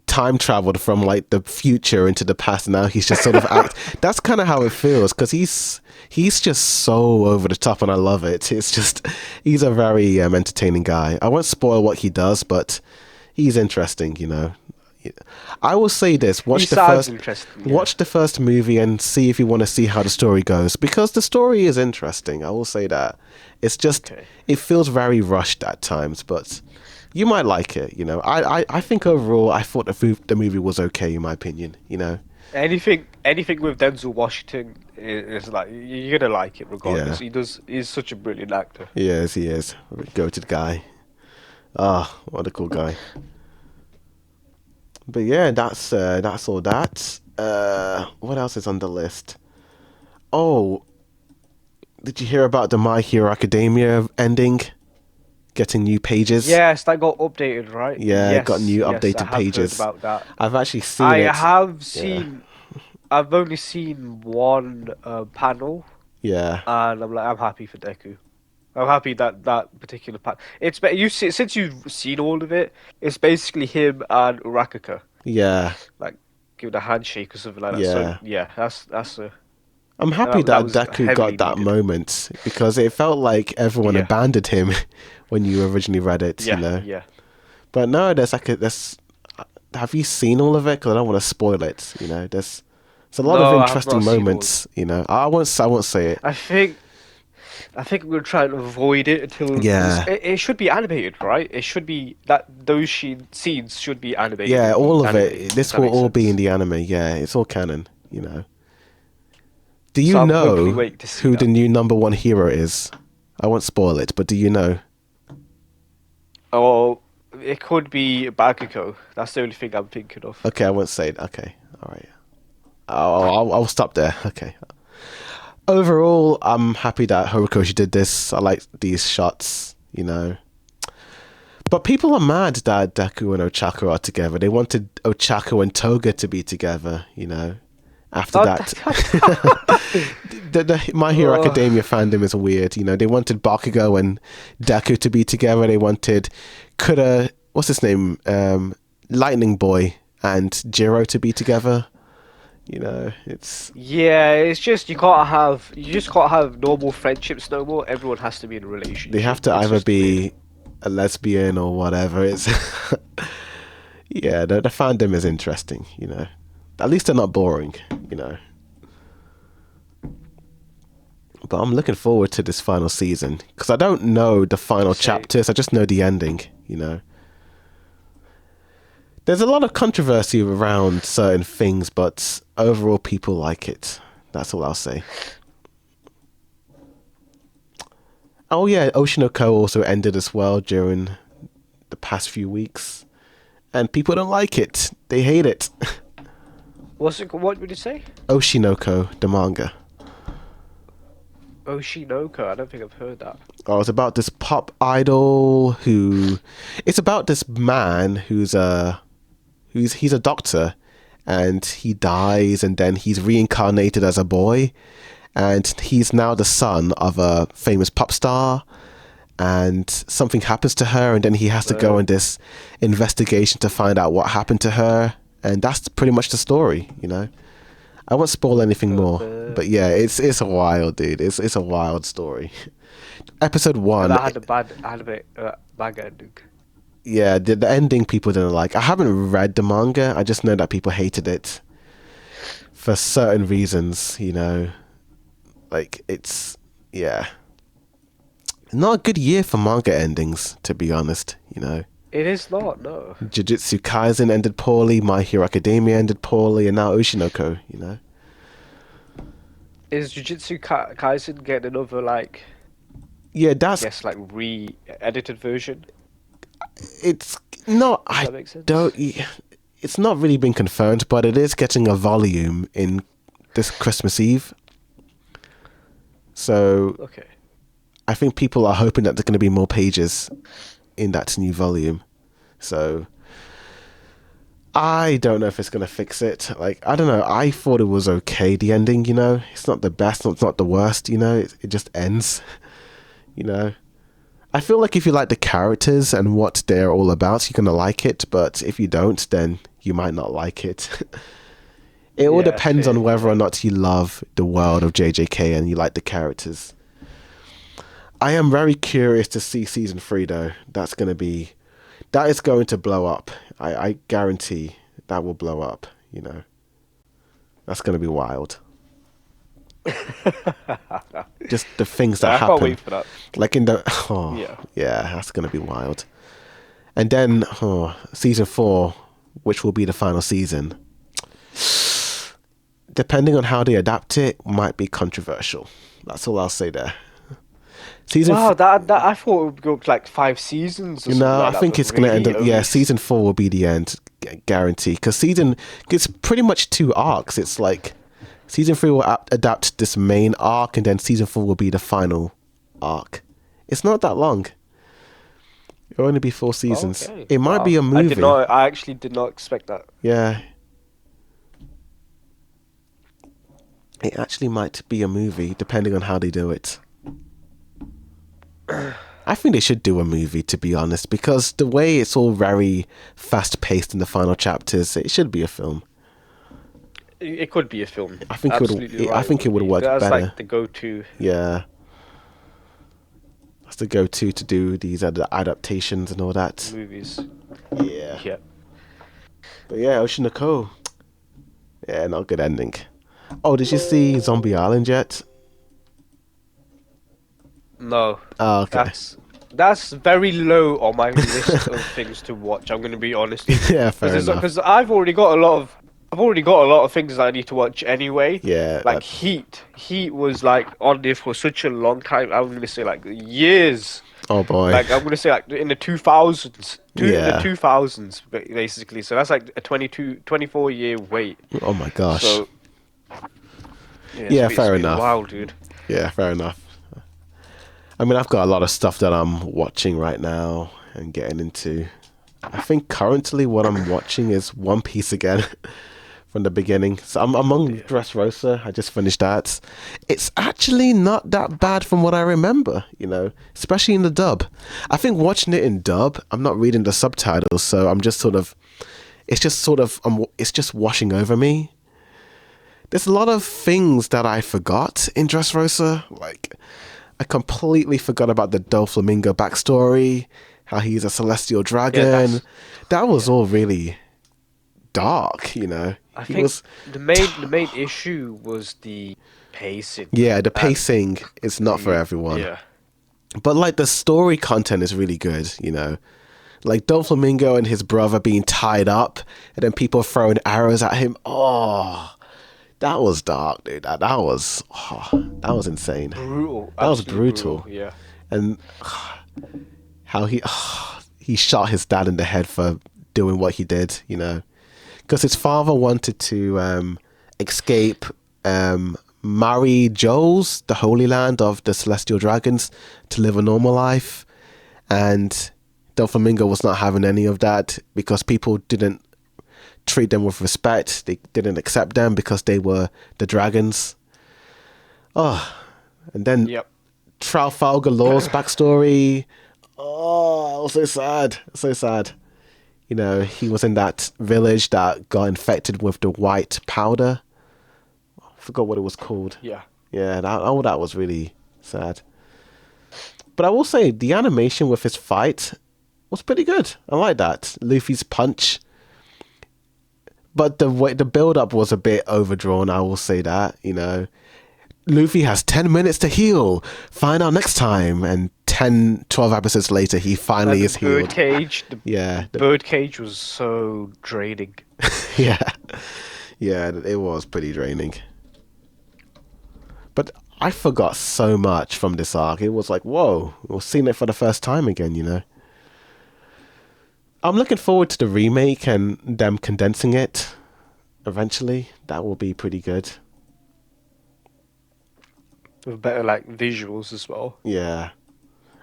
time traveled from like the future into the past. Now he's just sort of act. That's kind of how it feels because he's just so over the top, and I love it. It's just he's a very entertaining guy. I won't spoil what he does, but he's interesting. You know, I will say this: He sounds interesting. Yeah. watch the first movie and see if you want to see how the story goes because the story is interesting. I will say that. It's just it feels very rushed at times, but you might like it. You know, I think overall I thought the movie was okay in my opinion. You know, Anything with Denzel Washington is like you're gonna like it regardless. Yeah. He's such a brilliant actor. he is goated guy. Ah, what a cool guy. But yeah, that's all that. What else is on the list? Oh, did you hear about the My Hero Academia ending? Getting new pages? Yes, that got updated, right? Yeah, it yes, got new yes, updated I have pages. Heard about that. I've actually seen I it. have seen. I've only seen one panel, Yeah. and I'm happy for Deku. I'm happy that particular panel. Since you've seen all of it. It's basically him and Urakaka Yeah. like giving a handshake or something like that. Yeah. So yeah, that's a. I'm happy that that was Deku heavily got that needed. moment because it felt like everyone Yeah. abandoned him when you originally read it, Yeah, you know. yeah. But no, have you seen all of it? Because I don't want to spoil it. You know, there's a lot No, I of have interesting not seen all moments. You know, I won't say it. I think we're trying to avoid it until Yeah. it should be animated, right? It should be that those scenes should be animated. Yeah, all of animated, it. This if that will makes all be sense. in the anime. Yeah, it's all canon. You know. Do you So I'm hopefully know waiting to see who that. the new number one hero is? I won't spoil it, but do you know? Oh, it could be Bakugo. That's the only thing I'm thinking of. Okay, I won't say it. Okay, all right. I'll stop there. Okay. Overall, I'm happy that Horikoshi did this. I like these shots, you know. But people are mad that Deku and Ochako are together. They wanted Ochako and Toga to be together, you know. After that, the My Hero Academia fandom is weird. You know, they wanted Bakugo and Deku to be together. They wanted what's his name, Lightning Boy and Jiro to be together. You know, it's It's just you just can't have normal friendships no more. Everyone has to be in a relationship. they have to It's either just be weird. a lesbian or whatever. It's yeah, the fandom is interesting. You know, at least they're not boring. You know. But I'm looking forward to this final season because I don't know the final chapters. I just know the ending, you know. There's a lot of controversy around certain things, but overall people like it. That's all I'll say. Oh yeah, Oshi no Ko also ended as well during the past few weeks. And people don't like it. They hate it. What would you say? Oshi no Ko, the manga. Oshinoko. I don't think I've heard that. Oh, it's about this pop idol it's about this man he's a doctor and he dies and then he's reincarnated as a boy and he's now the son of a famous pop star and something happens to her and then he has to go on this investigation to find out what happened to her and that's pretty much the story, you know. I won't spoil anything more, but yeah, it's a wild, dude. It's a wild story. Episode 1. I had a bad ending. Yeah, the ending people didn't like. I haven't read the manga. I just know that people hated it for certain reasons. You know, like not a good year for manga endings, to be honest. You know. It is not, no. Jujutsu Kaisen ended poorly, My Hero Academia ended poorly, and now Oshinoko, you know? Is Jujutsu Kaisen getting another, like... Yeah, that's Yes, like re-edited version. it's not. Does I that make sense? don't. It's not really been confirmed, but it is getting a volume in this Christmas Eve. So Okay. I think people are hoping that there's going to be more pages in that new volume. So I don't know if it's going to fix it. Like, I don't know. I thought it was okay, the ending, you know? It's not the best, it's not the worst, you know? It just ends, you know? I feel like if you like the characters and what they're all about, you're going to like it. But if you don't, then you might not like it. It all Yeah, depends fair, on whether yeah. or not you love the world of JJK and you like the characters. I am very curious to see season 3 though. That is going to blow up. I guarantee that will blow up, you know. That's going to be wild. Just the things that I can't happen. wait for that. Like in the Yeah. yeah, that's going to be wild. And then season 4, which will be the final season. Depending on how they adapt it, might be controversial. That's all I'll say there. Wow, that I thought it would go up to like 5 seasons or something No, I like that. think But it's going to end really, up. Yeah, only season 4 will be the end, guarantee. Because it's pretty much 2 arcs. It's like season 3 will adapt this main arc, and then season 4 will be the final arc. It's not that long. It'll only be 4 seasons. Okay. It might Wow. be a movie. I actually did not expect that. Yeah. It actually might be a movie, depending on how they do it. I think they should do a movie, to be honest, because the way it's all very fast-paced in the final chapters, it should be a film. It could be a film. I think Absolutely right. I think it would work That's better. like the go-to. Yeah. That's the go-to to do these adaptations and all that. Movies. Yeah. Yeah. But yeah, Oshinoko. Yeah, not a good ending. Oh, did you see Zombie Island yet? No. Oh, okay. That's very low on my list of things to watch. I'm going to be honest. Yeah, fair enough. Because I've already got a lot of things that I need to watch anyway. Yeah. Like Heat. Heat was like on there for such a long time. I'm going to say like years. Oh boy. Like I'm going to say like in the 2000s. In Yeah. the 2000s basically. So that's like a 24 year wait. Oh my gosh. So Yeah, fair it's been enough. wild, dude. Yeah, fair enough. I mean, I've got a lot of stuff that I'm watching right now and getting into. I think currently what I'm watching is One Piece again from the beginning. So I'm on Dressrosa. I just finished that. It's actually not that bad from what I remember, you know, especially in the dub. I think watching it in dub, I'm not reading the subtitles, so I'm just it's just washing over me. There's a lot of things that I forgot in Dressrosa. Like, I completely forgot about the Doflamingo backstory, how he's a celestial dragon. That was all really dark, you know. I think the main issue was the pacing. Yeah, the pacing is not for everyone. Yeah. But like the story content is really good, you know. Like Doflamingo and his brother being tied up and then people throwing arrows at him. Oh, that was dark, dude. That was insane. Brutal. That was Absolutely brutal. Yeah. And how he shot his dad in the head for doing what he did, you know, because his father wanted to escape, marry Joel's, the Holy Land of the Celestial Dragons, to live a normal life, and Doflamingo was not having any of that because people didn't treat them with respect. They didn't accept them because they were the dragons. Oh, and then Trafalgar Law's backstory. Oh, so sad. So sad. You know, he was in that village that got infected with the white powder. I forgot what it was called. Yeah. Yeah, that was really sad. But I will say, the animation with his fight was pretty good. I like that. Luffy's punch. But the build-up was a bit overdrawn, I will say that, you know. Luffy has 10 minutes to heal. Find out next time. And 12 episodes later, he finally is healed. The birdcage was so draining. Yeah. Yeah, it was pretty draining. But I forgot so much from this arc. It was like, whoa, we're seeing it for the first time again, you know. I'm looking forward to the remake and them condensing it eventually. That will be pretty good. With better like visuals as well. Yeah.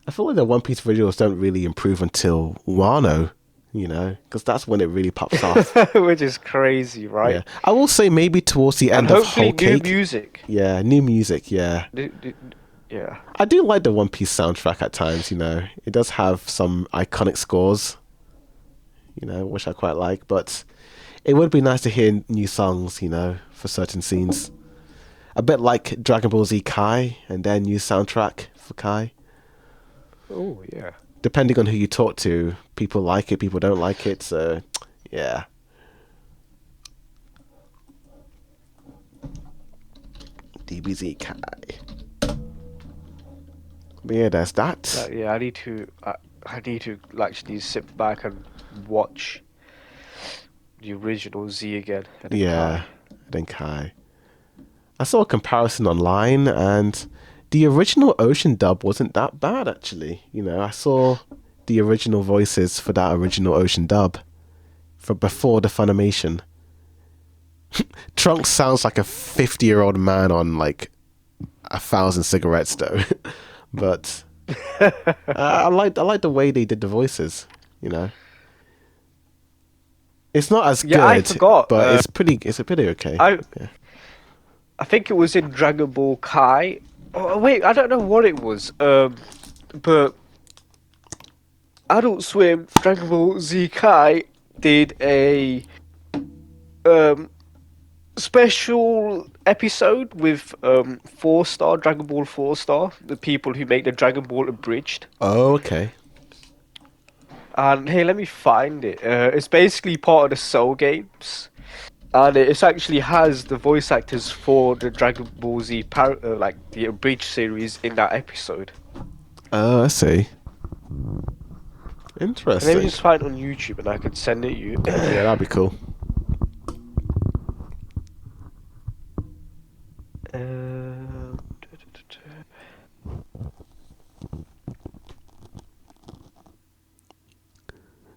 I feel like the One Piece visuals don't really improve until Wano, you know, because that's when it really pops off. Which is crazy, right? Yeah. I will say maybe towards the And end of hopefully Whole new Cake. music. Yeah, new music, yeah. Yeah. I do like the One Piece soundtrack at times, you know. It does have some iconic scores, you know, which I quite like, but it would be nice to hear new songs, you know, for certain scenes. A bit like Dragon Ball Z Kai and their new soundtrack for Kai. Oh, yeah. Depending on who you talk to, people like it, people don't like it, so yeah. DBZ Kai. But yeah, there's that. Yeah, I need to actually sit back and watch the original Z again. And then Yeah, Kai. then Kai. I saw a comparison online, and the original Ocean dub wasn't that bad, actually. You know, I saw the original voices for that original Ocean dub for before the Funimation. Trunks sounds like a 50-year-old man on like 1,000 cigarettes, though. But I like the way they did the voices. You know, it's not as Yeah, I good, forgot, but it's pretty okay. I Yeah. I think it was in Dragon Ball Kai. Oh wait, I don't know what it was. But Adult Swim Dragon Ball Z Kai did a special episode with 4-star Dragon Ball 4-star, the people who make the Dragon Ball Abridged. Oh, okay. And hey, let me find it. It's basically part of the Soul games, and it actually has the voice actors for the Dragon Ball Z like the Abridged series in that episode. Oh, I see. Let Interesting. me just find it on YouTube, and I could send it you. Yeah, that'd be cool.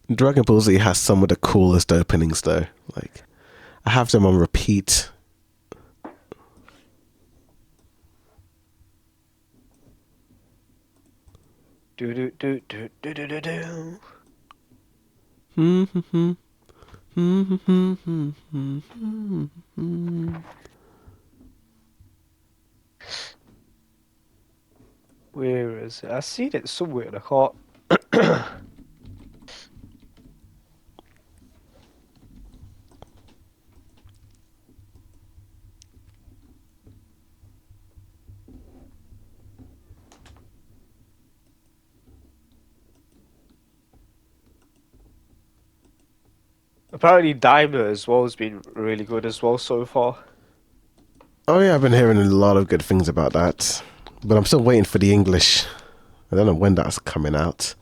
Dragon Ball Z has some of the coolest openings, though. Like, I have them on repeat. Do do do do do do do do. Where is it? I seen it somewhere and I can't. Apparently, Daimler as well has been really good as well so far. Oh yeah, I've been hearing a lot of good things about that, but I'm still waiting for the English. I don't know when that's coming out.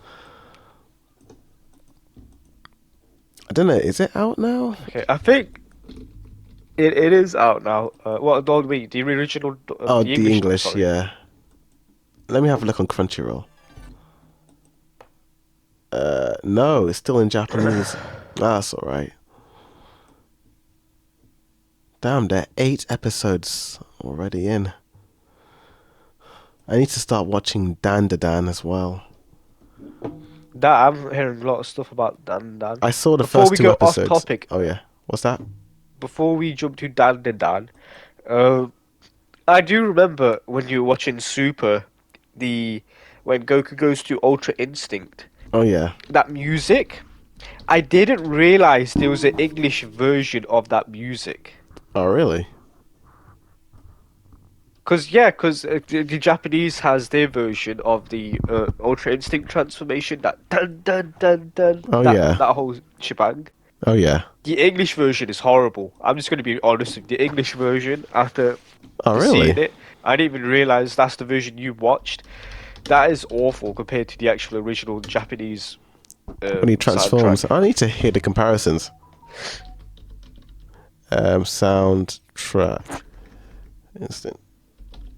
I don't know. Is it out now? Okay, I think it is out now. Well, don't wait, the original. Oh, the the English, English, sorry. yeah. Let me have a look on Crunchyroll. No, it's still in Japanese. That's all right. Damn, there are 8 episodes already in. I need to start watching Dan Da Dan as well. That I'm hearing a lot of stuff about Dan Dan. I saw the Before first we 2 go episodes. off topic, Oh yeah, what's that? before we jump to Dan the Dan, I do remember when you were watching Super, when Goku goes to Ultra Instinct, Oh yeah. that music, I didn't realize there was an English version of that music. Oh really? Because the Japanese has their version of the Ultra Instinct transformation, that dun dun dun dun, Oh yeah. that whole shebang. Oh yeah. The English version is horrible. I'm just going to be honest with you. The English version, after Oh seeing really? it, I didn't even realize that's the version you watched. That is awful compared to the actual original Japanese When he transforms, soundtrack. I need to hear the comparisons. Soundtrack. Instant.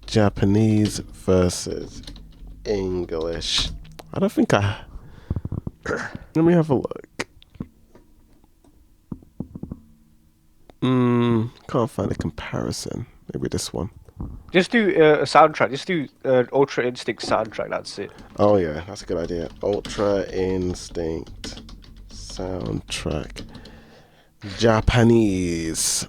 Japanese versus English. I don't think I... Let me have a look. Can't find a comparison. Maybe this one. Just do a soundtrack. Just do Ultra Instinct soundtrack. That's it. Oh yeah, that's a good idea. Ultra Instinct soundtrack. Japanese.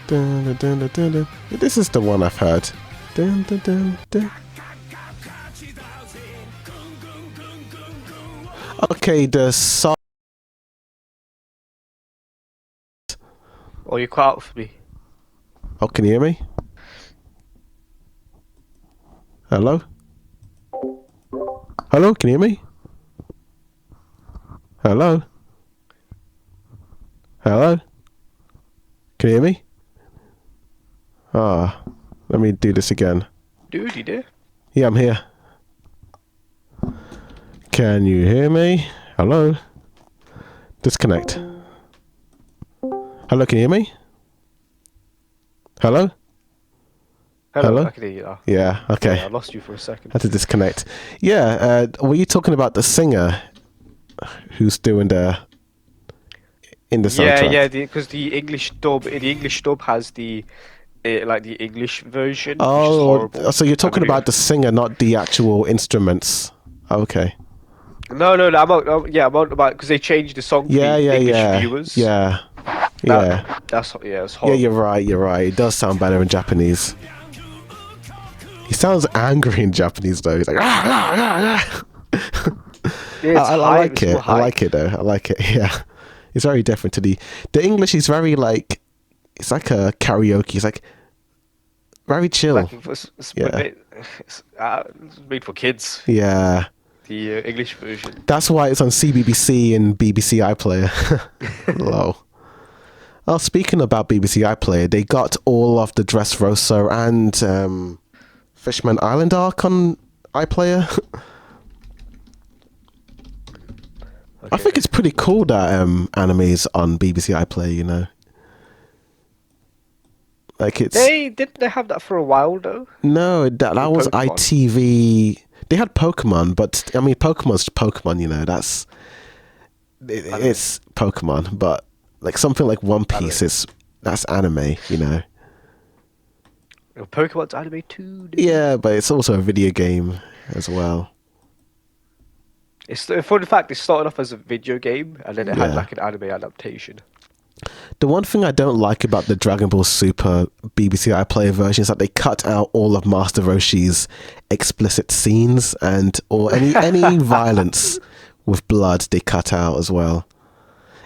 Dun, dun, dun, dun, dun, dun. This is the one I've heard. Dun, dun, dun, dun. Okay, the song. Oh, you cut out for me. Oh, can you hear me? Hello? Hello, can you hear me? Hello? Hello? Can you hear me? Ah, let me do this again. Dude, you did? Yeah, I'm here. Can you hear me? Hello? Disconnect. Hello, can you hear me? Hello? Hello? I can hear you now. Yeah, okay. Yeah, I lost you for a second. Had to disconnect. Yeah, were you talking about the singer who's doing in the soundtrack? Yeah, because the English dub has the the English version, which is Oh, horrible. so you're talking about the singer, not the actual instruments. Okay. No, I'm out about because they changed the song for Yeah, the English yeah. viewers. Yeah. It's horrible. Yeah, you're right. It does sound better in Japanese. He sounds angry in Japanese though. He's like, Yeah, I like it. I like it though. I like it. Yeah, it's very different to the English. Is very like, it's like a karaoke. It's like very chill. It's made for kids. Yeah, The English version. that's why it's on CBBC and BBC iPlayer. Low. Oh, speaking about BBC iPlayer, they got all of the Dressrosa and Fishman Island arc on iPlayer. I think it's pretty cool that anime's on BBC iPlayer, you know. Like it's Didn't they have that for a while though? no, that was Pokemon. ITV. They had Pokemon, but I mean Pokemon's Pokemon, you know. It's Pokemon, but like something like One Piece that's anime, you know. Pokemon's anime too. Dude. Yeah, but it's also a video game as well. It's for the fact it started off as a video game and then it had Yeah. like an anime adaptation. The one thing I don't like about the Dragon Ball Super BBC iPlayer version is that they cut out all of Master Roshi's explicit scenes or any violence with blood they cut out as well.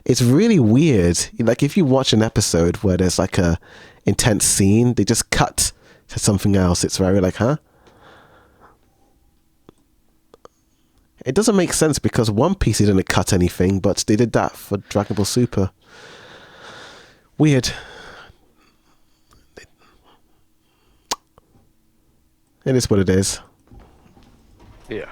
It's really weird. Like if you watch an episode where there's like a intense scene, they just cut to something else. It's very like, huh? It doesn't make sense because One Piece didn't cut anything, but they did that for Dragon Ball Super. Weird. It is what it is. Yeah.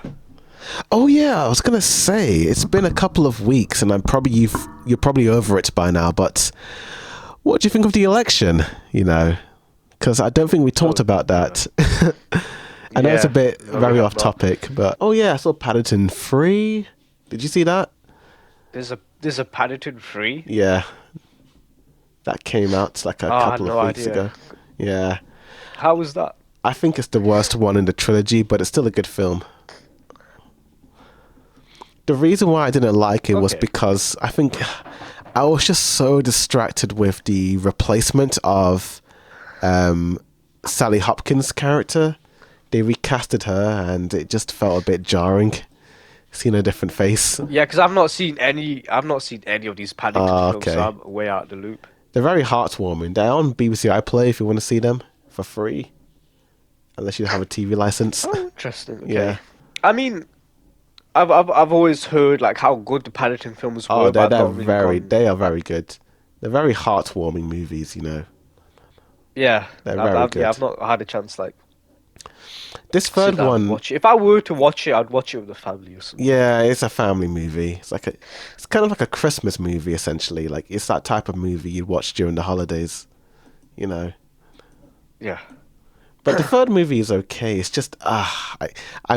Oh yeah, I was gonna say it's been a couple of weeks, and you're probably over it by now. But what do you think of the election? You know, because I don't think we talked about that. I know it's a bit very off topic, but oh yeah, I saw Paddington 3. Did you see that? There's a Paddington 3. Yeah, that came out like a couple of weeks idea. ago. Yeah, How was that? I think it's the worst one in the trilogy, but it's still a good film. The reason why I didn't like it was because I think I was just so distracted with the replacement of Sally Hopkins' character. They recasted her, and it just felt a bit jarring. Seeing a different face. Yeah, because I've not seen any of these Paddington films, so I'm way out of the loop. They're very heartwarming. They're on BBC iPlayer if you want to see them for free, unless you have a TV license. Oh, interesting. Okay. Yeah. I mean, I've always heard like how good the Paddington films were. Oh, but I've they not really gone- are very good. They're very heartwarming movies, you know. Yeah, They're very good. Yeah, I've not had a chance like. This sit third down and one, watch it. If I were to watch it, I'd watch it with the family or something. yeah, it's a family movie. It's kind of like a Christmas movie essentially. Like it's that type of movie you'd watch during the holidays, you know. Yeah. But the third movie is okay. It's just I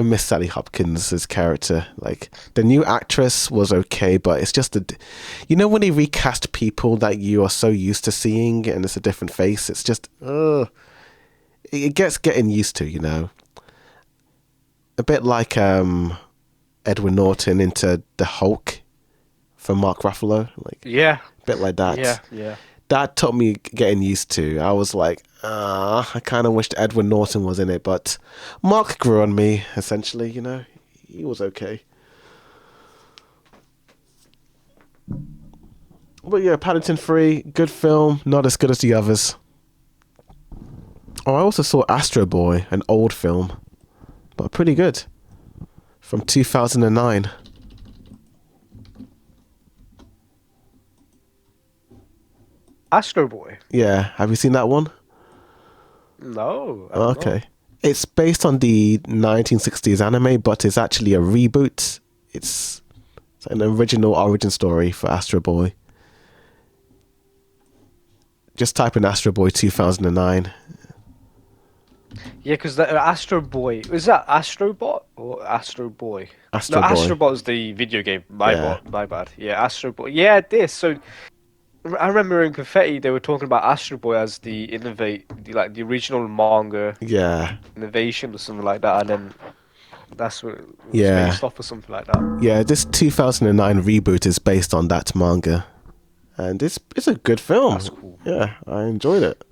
miss Sally Hopkins' character. Like the new actress was okay, but it's just you know when they recast people that you are so used to seeing and it's a different face. It's just it gets getting used to, you know. A bit like Edward Norton into the Hulk from Mark Ruffalo, like Yeah. a bit like that. Yeah. That took me getting used to. I was like, I kind of wished Edward Norton was in it, but Mark grew on me, essentially, you know. He was okay. But yeah, Paddington 3, good film, not as good as the others. Oh, I also saw Astro Boy, an old film, but pretty good, from 2009. Astro Boy. Yeah, have you seen that one? No. I don't know. Okay. It's based on the 1960s anime, but it's actually a reboot. It's an original origin story for Astro Boy. Just type in Astro Boy 2009. Yeah, because the Astro Boy is that Astrobot or Astro Boy? Astro No, Boy. Astrobot is the video game. Yeah. My bad. Yeah, Astro Boy. Yeah, this. So I remember in Confetti they were talking about Astro Boy as the the original manga Yeah. innovation or something like that, and then that's what it was Yeah. based off or something like that. Yeah, this 2009 reboot is based on that manga. And it's a good film. That's cool. Yeah, I enjoyed it.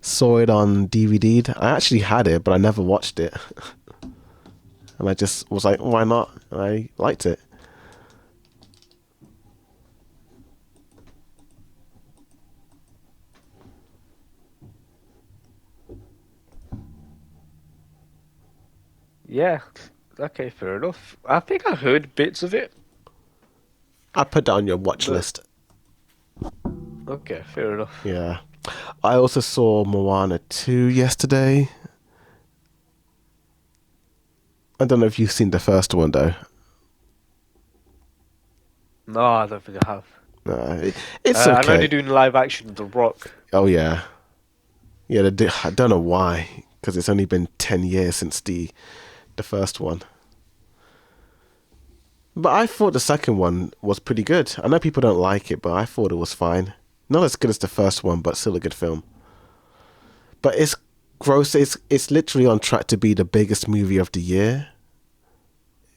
Saw it on DVD. I actually had it, but I never watched it. And I just was like, why not? And I liked it. Yeah. Okay, fair enough. I think I heard bits of it. I put that on your watch But- list. Okay, fair enough. Yeah. I also saw Moana 2 yesterday. I don't know if you've seen the first one, though. No, I don't think I have. It's I know okay. they're doing live action of The Rock. Oh, yeah. Yeah, I don't know why, because it's only been 10 years since the first one. But I thought the second one was pretty good. I know people don't like it, but I thought it was fine. Not as good as the first one, but still a good film. But it's gross. It's literally on track to be the biggest movie of the year.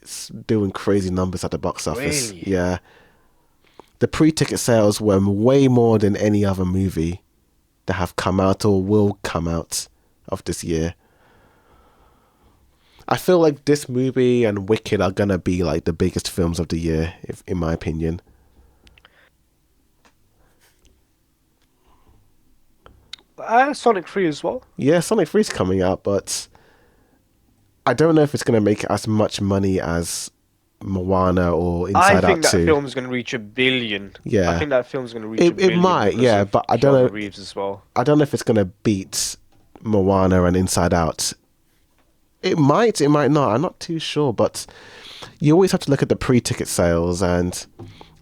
It's doing crazy numbers at the box office. Really? Yeah. The pre-ticket sales were way more than any other movie that have come out or will come out of this year. I feel like this movie and Wicked are gonna be like the biggest films of the year, in my opinion. Sonic 3 as well. Yeah, Sonic 3 is coming out, but I don't know if it's gonna make as much money as Moana or Inside I think Out that 2. film's going to reach 1 billion. Yeah. I think that film's going to reach It- 1 billion. it might, because yeah, of but I don't Keanu know- Reeves as well. I don't know if it's gonna beat Moana and Inside Out. It might not. I'm not too sure, but you always have to look at the pre-ticket sales, and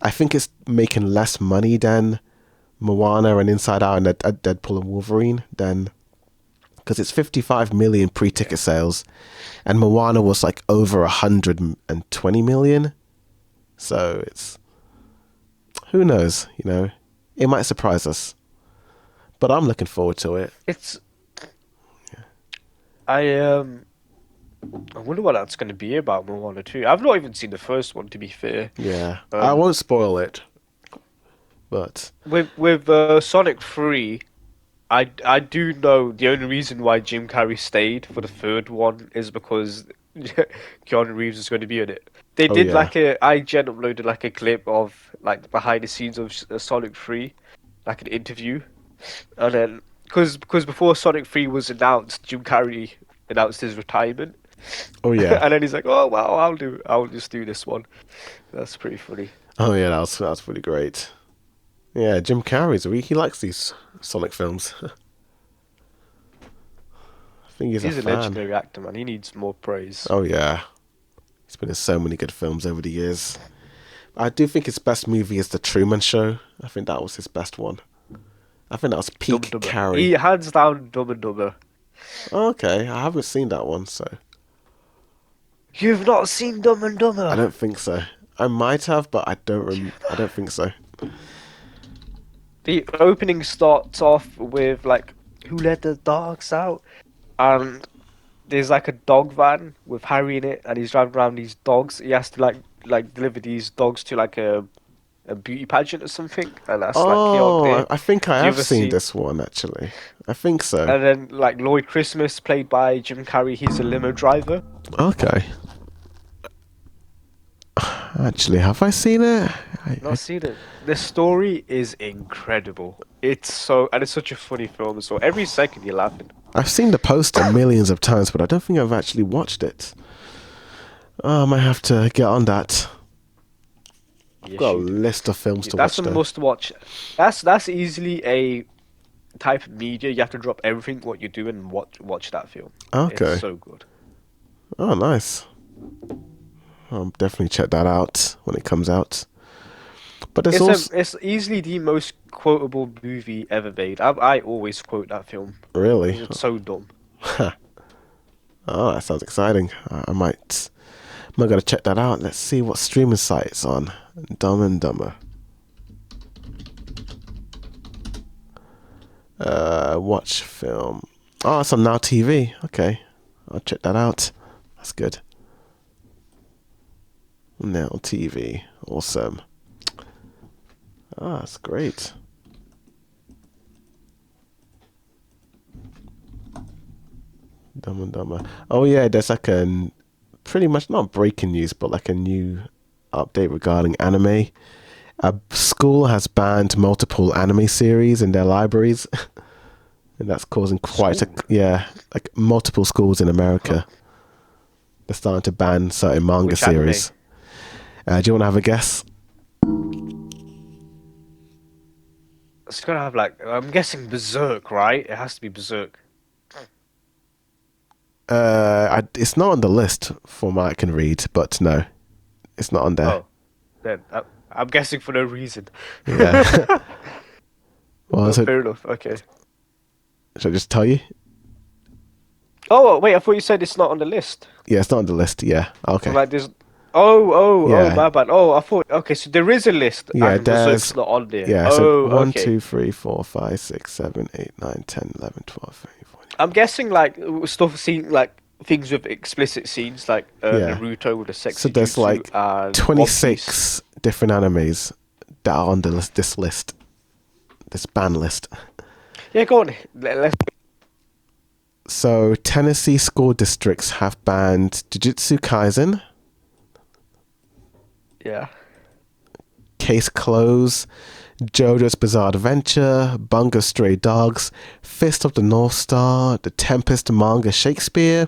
I think it's making less money than Moana and Inside Out and Deadpool and Wolverine, then because it's 55 million pre-ticket sales, and Moana was like over 120 million. So it's, who knows? You know, it might surprise us, but I'm looking forward to it. It's. I wonder what that's going to be about Moana 2. I've not even seen the first one, to be fair. Yeah, I won't spoil it, but With Sonic 3, I do know the only reason why Jim Carrey stayed for the third one is because Keanu Reeves is going to be in it. They Oh, did yeah. IGN uploaded like a clip of like behind the scenes of Sonic 3, like an interview, and then because before Sonic 3 was announced, Jim Carrey announced his retirement. oh yeah, And then he's like, "Oh well, I'll just do this one." That's pretty funny. oh yeah, that was pretty great. Yeah, Jim Carrey's he likes these Sonic films. think he's a He's a fan. legendary actor, man. He needs more praise. Oh yeah, he's been in so many good films over the years. I do think his best movie is The Truman Show. I think that was his best one. I think that was Dumb peak and Dumber. Carrey. He hands down Dumb and Dumber. Okay, I haven't seen that one, so You've not seen Dumb and Dumber? I don't think so. I might have, but I don't think so. The opening starts off with like, "Who let the dogs out?" And there's like a dog van with Harry in it, and he's driving around these dogs. He has to like deliver these dogs to like a beauty pageant or something, and that's like chaotic Oh, there. I think I Do you have ever seen see? this one actually. I think so. And then like Lloyd Christmas, played by Jim Carrey, he's a limo driver. Okay. Actually, have I seen it? Not seen it. The story is incredible. It's such a funny film. So every second you're laughing. I've seen the poster millions of times, but I don't think I've actually watched it. Oh, I might have to get on that. Yes, Got a you do. list of films to That's watch a though. must watch. That's easily a type of media you have to drop everything what you do and watch that film. Okay. It's so good. Oh, nice. I'll definitely check that out when it comes out. But there's also It's easily the most quotable movie ever made. I always quote that film. really. It's so dumb. Oh, that sounds exciting. I might. I'm gonna check that out. Let's see what streaming site it's on. Dumb and Dumber. Watch film. Oh, it's on Now TV. Okay, I'll check that out. That's good. Now TV. Awesome. Ah, that's great. Dumb and Dumber. Oh yeah, there's like a pretty much not breaking news, but like a new update regarding anime. A school has banned multiple anime series in their libraries, and that's causing quite a like multiple schools in America. They're starting to ban certain manga Which anime? series. Do you want to have a guess? It's gonna have like, I'm guessing Berserk, right? It has to be Berserk. It's not on the list from what I can read, but no, it's not on there. Oh, then I'm guessing for no reason. Yeah. Well, so, Fair enough. Okay. should I just tell you? Oh wait, I thought you said it's not on the list. Yeah, it's not on the list. Yeah. Okay. Like there's. Oh, Yeah. my bad. Oh, I thought. Okay, so there is a list. Yeah, and Berserk's not on there. Yeah, Oh, so 1, okay. 2, 3, 4, 5, 6, 7, 8, 9, 10, 11, 12, 13, 14. I'm guessing like stuff seen like things with explicit scenes like Yeah. Naruto with a sexy So there's jutsu like and One Piece. 26 different animes that are on this list. This ban list. Yeah, go on. Let's. So Tennessee school districts have banned Jujutsu Kaisen, Yeah. Case Close, JoJo's Bizarre Adventure, Bungo Stray Dogs, Fist of the North Star, The Tempest Manga Shakespeare,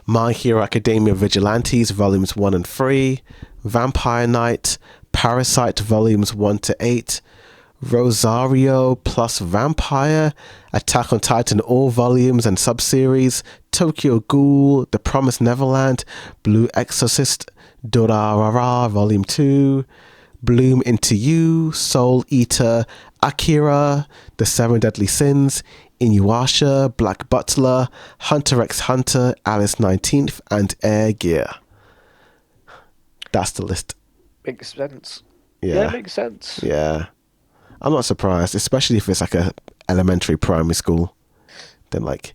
My Hero Academia Vigilantes Volumes 1 and 3, Vampire Knight, Parasite Volumes 1 to 8, Rosario plus Vampire, Attack on Titan all volumes and subseries, Tokyo Ghoul, The Promised Neverland, Blue Exorcist, Dorarara Volume 2, Bloom Into You, Soul Eater, Akira, The Seven Deadly Sins, Inuyasha, Black Butler, Hunter x Hunter, Alice 19th, and Air Gear. That's the list. Makes sense. Yeah. It makes sense. Yeah. I'm not surprised, especially if it's like a elementary primary school. Then like,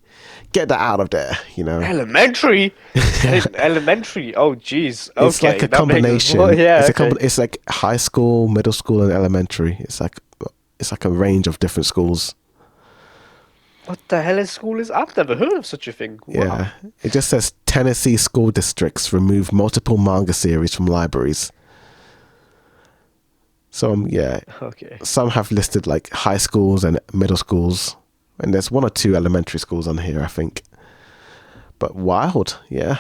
get that out of there, you know. Elementary? Elementary? Oh, jeez. Okay, It's like a that makes- combination. yeah, it's okay. It's like high school, middle school, and elementary. It's like a range of different schools. What the hell is school is? I've never heard of such a thing. Wow. Yeah. It just says Tennessee school districts remove multiple manga series from libraries. So yeah, Okay. some have listed like high schools and middle schools, and there's 1 or 2 elementary schools on here, I think. But wild, yeah.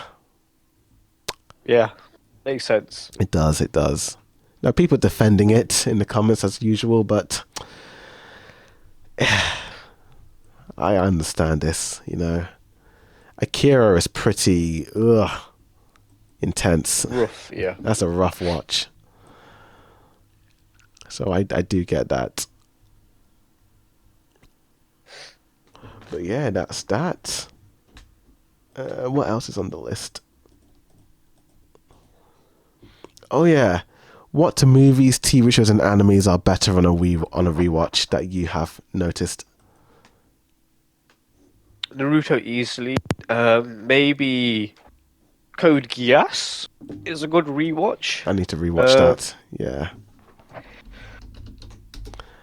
Yeah. Makes sense. It does, it does. Now, people defending it in the comments as usual, but I understand this, you know. Akira is pretty intense. Rough, yeah. That's a rough watch. So I do get that. But yeah, that's that. What else is on the list? Oh yeah, what movies, TV shows, and animes are better on a rewatch that you have noticed? Naruto easily. Maybe Code Geass is a good rewatch. I need to rewatch that. Yeah.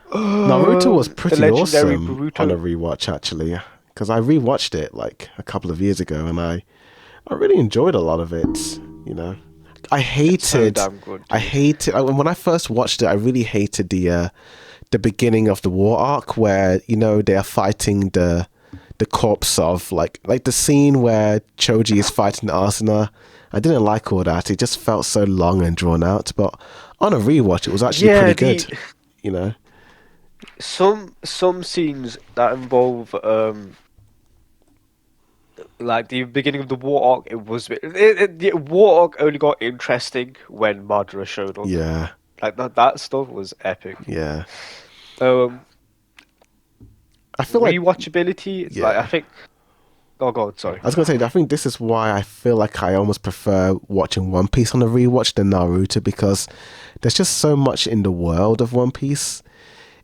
Naruto was The pretty legendary awesome Boruto. on a rewatch, actually, because I rewatched it like a couple of years ago, and I really enjoyed a lot of it. You know, I hated. So damn good. I hated when I first watched it. I really hated the beginning of the war arc where they are fighting the corpse of like the scene where Choji is fighting Asuna. I didn't like all that. It just felt so long and drawn out. But on a rewatch, it was actually pretty good. You know. Some scenes that involve like the beginning of the war arc, it was the war arc only got interesting when Madara showed up. Yeah. Like that stuff was epic. Yeah. I feel rewatchability. It's like I think. Oh god, sorry. I was gonna say I think this is why I feel like I almost prefer watching One Piece on a rewatch than Naruto, because there's just so much in the world of One Piece.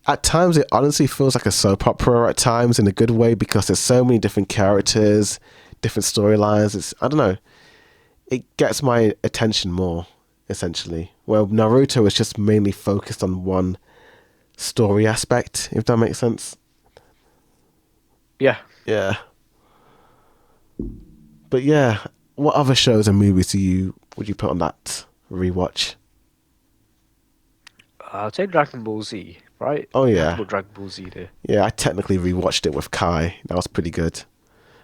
At times, it honestly feels like a soap opera at times in a good way, because there's so many different characters, different storylines. I don't know. It gets my attention more, essentially. Well, Naruto is just mainly focused on one story aspect, if that makes sense. Yeah. Yeah. But yeah, what other shows and movies would you put on that rewatch? I'd say Dragon Ball Z, right? Oh yeah. Dragon Ball Z there. Yeah, I technically rewatched it with Kai. That was pretty good.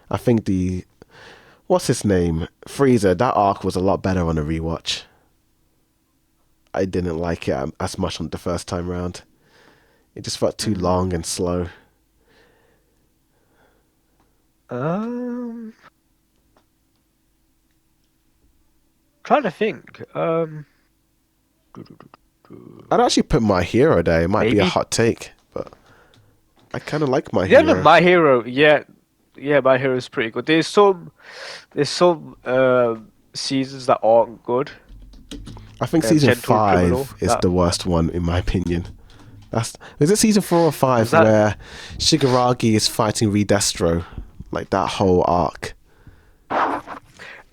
I think what's his name? Frieza, that arc was a lot better on a rewatch. I didn't like it as much on the first time round. It just felt too long and slow. Trying to think. I'd actually put My Hero there. It might be a hot take, but I kind of like My Hero. Yeah, My Hero. Yeah, My Hero is pretty good. There's some seasons that aren't good. I think season 5 is the worst one in my opinion. Is it season 4 or 5 where Shigaraki is fighting Redestro, like that whole arc?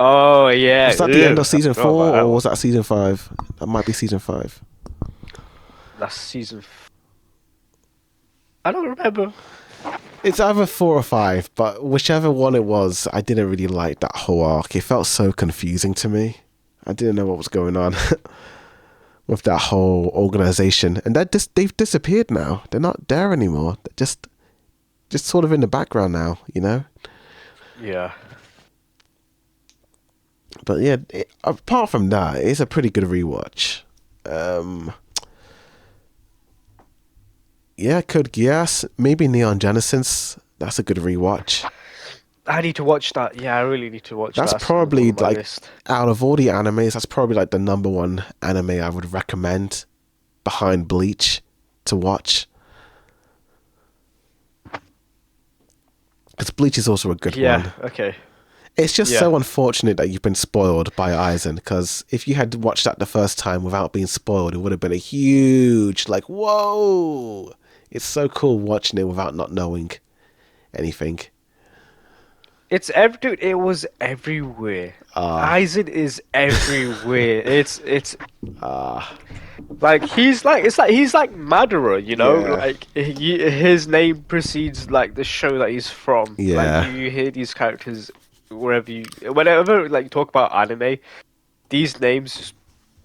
Oh yeah. Was that the end of season 4 or was that season 5? That might be season 5. That's season. I don't remember. It's either 4 or 5, but whichever one it was, I didn't really like that whole arc. It felt so confusing to me. I didn't know what was going on with that whole organization, and they've disappeared now. They're not there anymore. They're just sort of in the background now, you know. Yeah. But yeah, apart from that, it's a pretty good rewatch. Yeah, Code Geass, maybe Neon Genesis. That's a good rewatch. I need to watch that. Yeah, I really need to watch that. That's probably like out of all the animes, that's probably like the number one anime I would recommend behind Bleach to watch. Because Bleach is also a good one. Yeah, okay. It's just so unfortunate that you've been spoiled by Aizen, because if you had watched that the first time without being spoiled, it would have been a huge, like, whoa! It's so cool watching it without not knowing anything. It was everywhere. Aizen is everywhere. It's like he's like Madara, you know, like his name precedes like the show that he's from. Yeah. Like you hear these characters whenever like you talk about anime, these names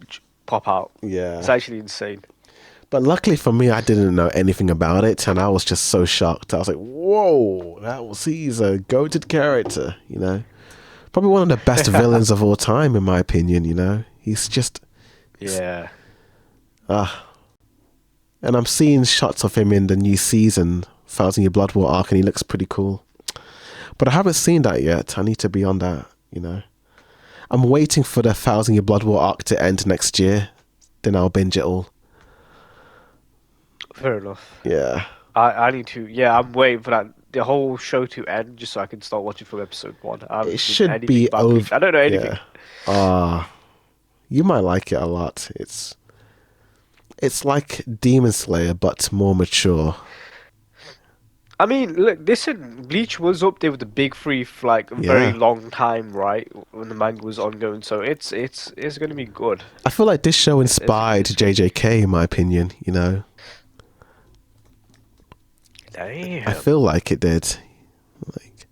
just pop out. Yeah. It's actually insane. But luckily for me, I didn't know anything about it, and I was just so shocked. I was like, whoa, he's a goated character, you know? Probably one of the best villains of all time, in my opinion, you know? He's just... Yeah. And I'm seeing shots of him in the new season Thousand Year Blood War arc, and he looks pretty cool. But I haven't seen that yet. I need to be on that, you know. I'm waiting for the Thousand Year Blood War arc to end next year. Then I'll binge it all. Fair enough. Yeah. I need to. Yeah, I'm waiting for the whole show to end just so I can start watching from episode 1. I haven't It seen should anything be about over. Bleach. I don't know anything. Yeah. You might like it a lot. It's like Demon Slayer, but more mature. I mean, look, listen, Bleach was up there with the big three for like a very long time, right? When the manga was ongoing, so it's going to be good. I feel like this show inspired JJK, in my opinion, you know. Damn. I feel like it did. Like,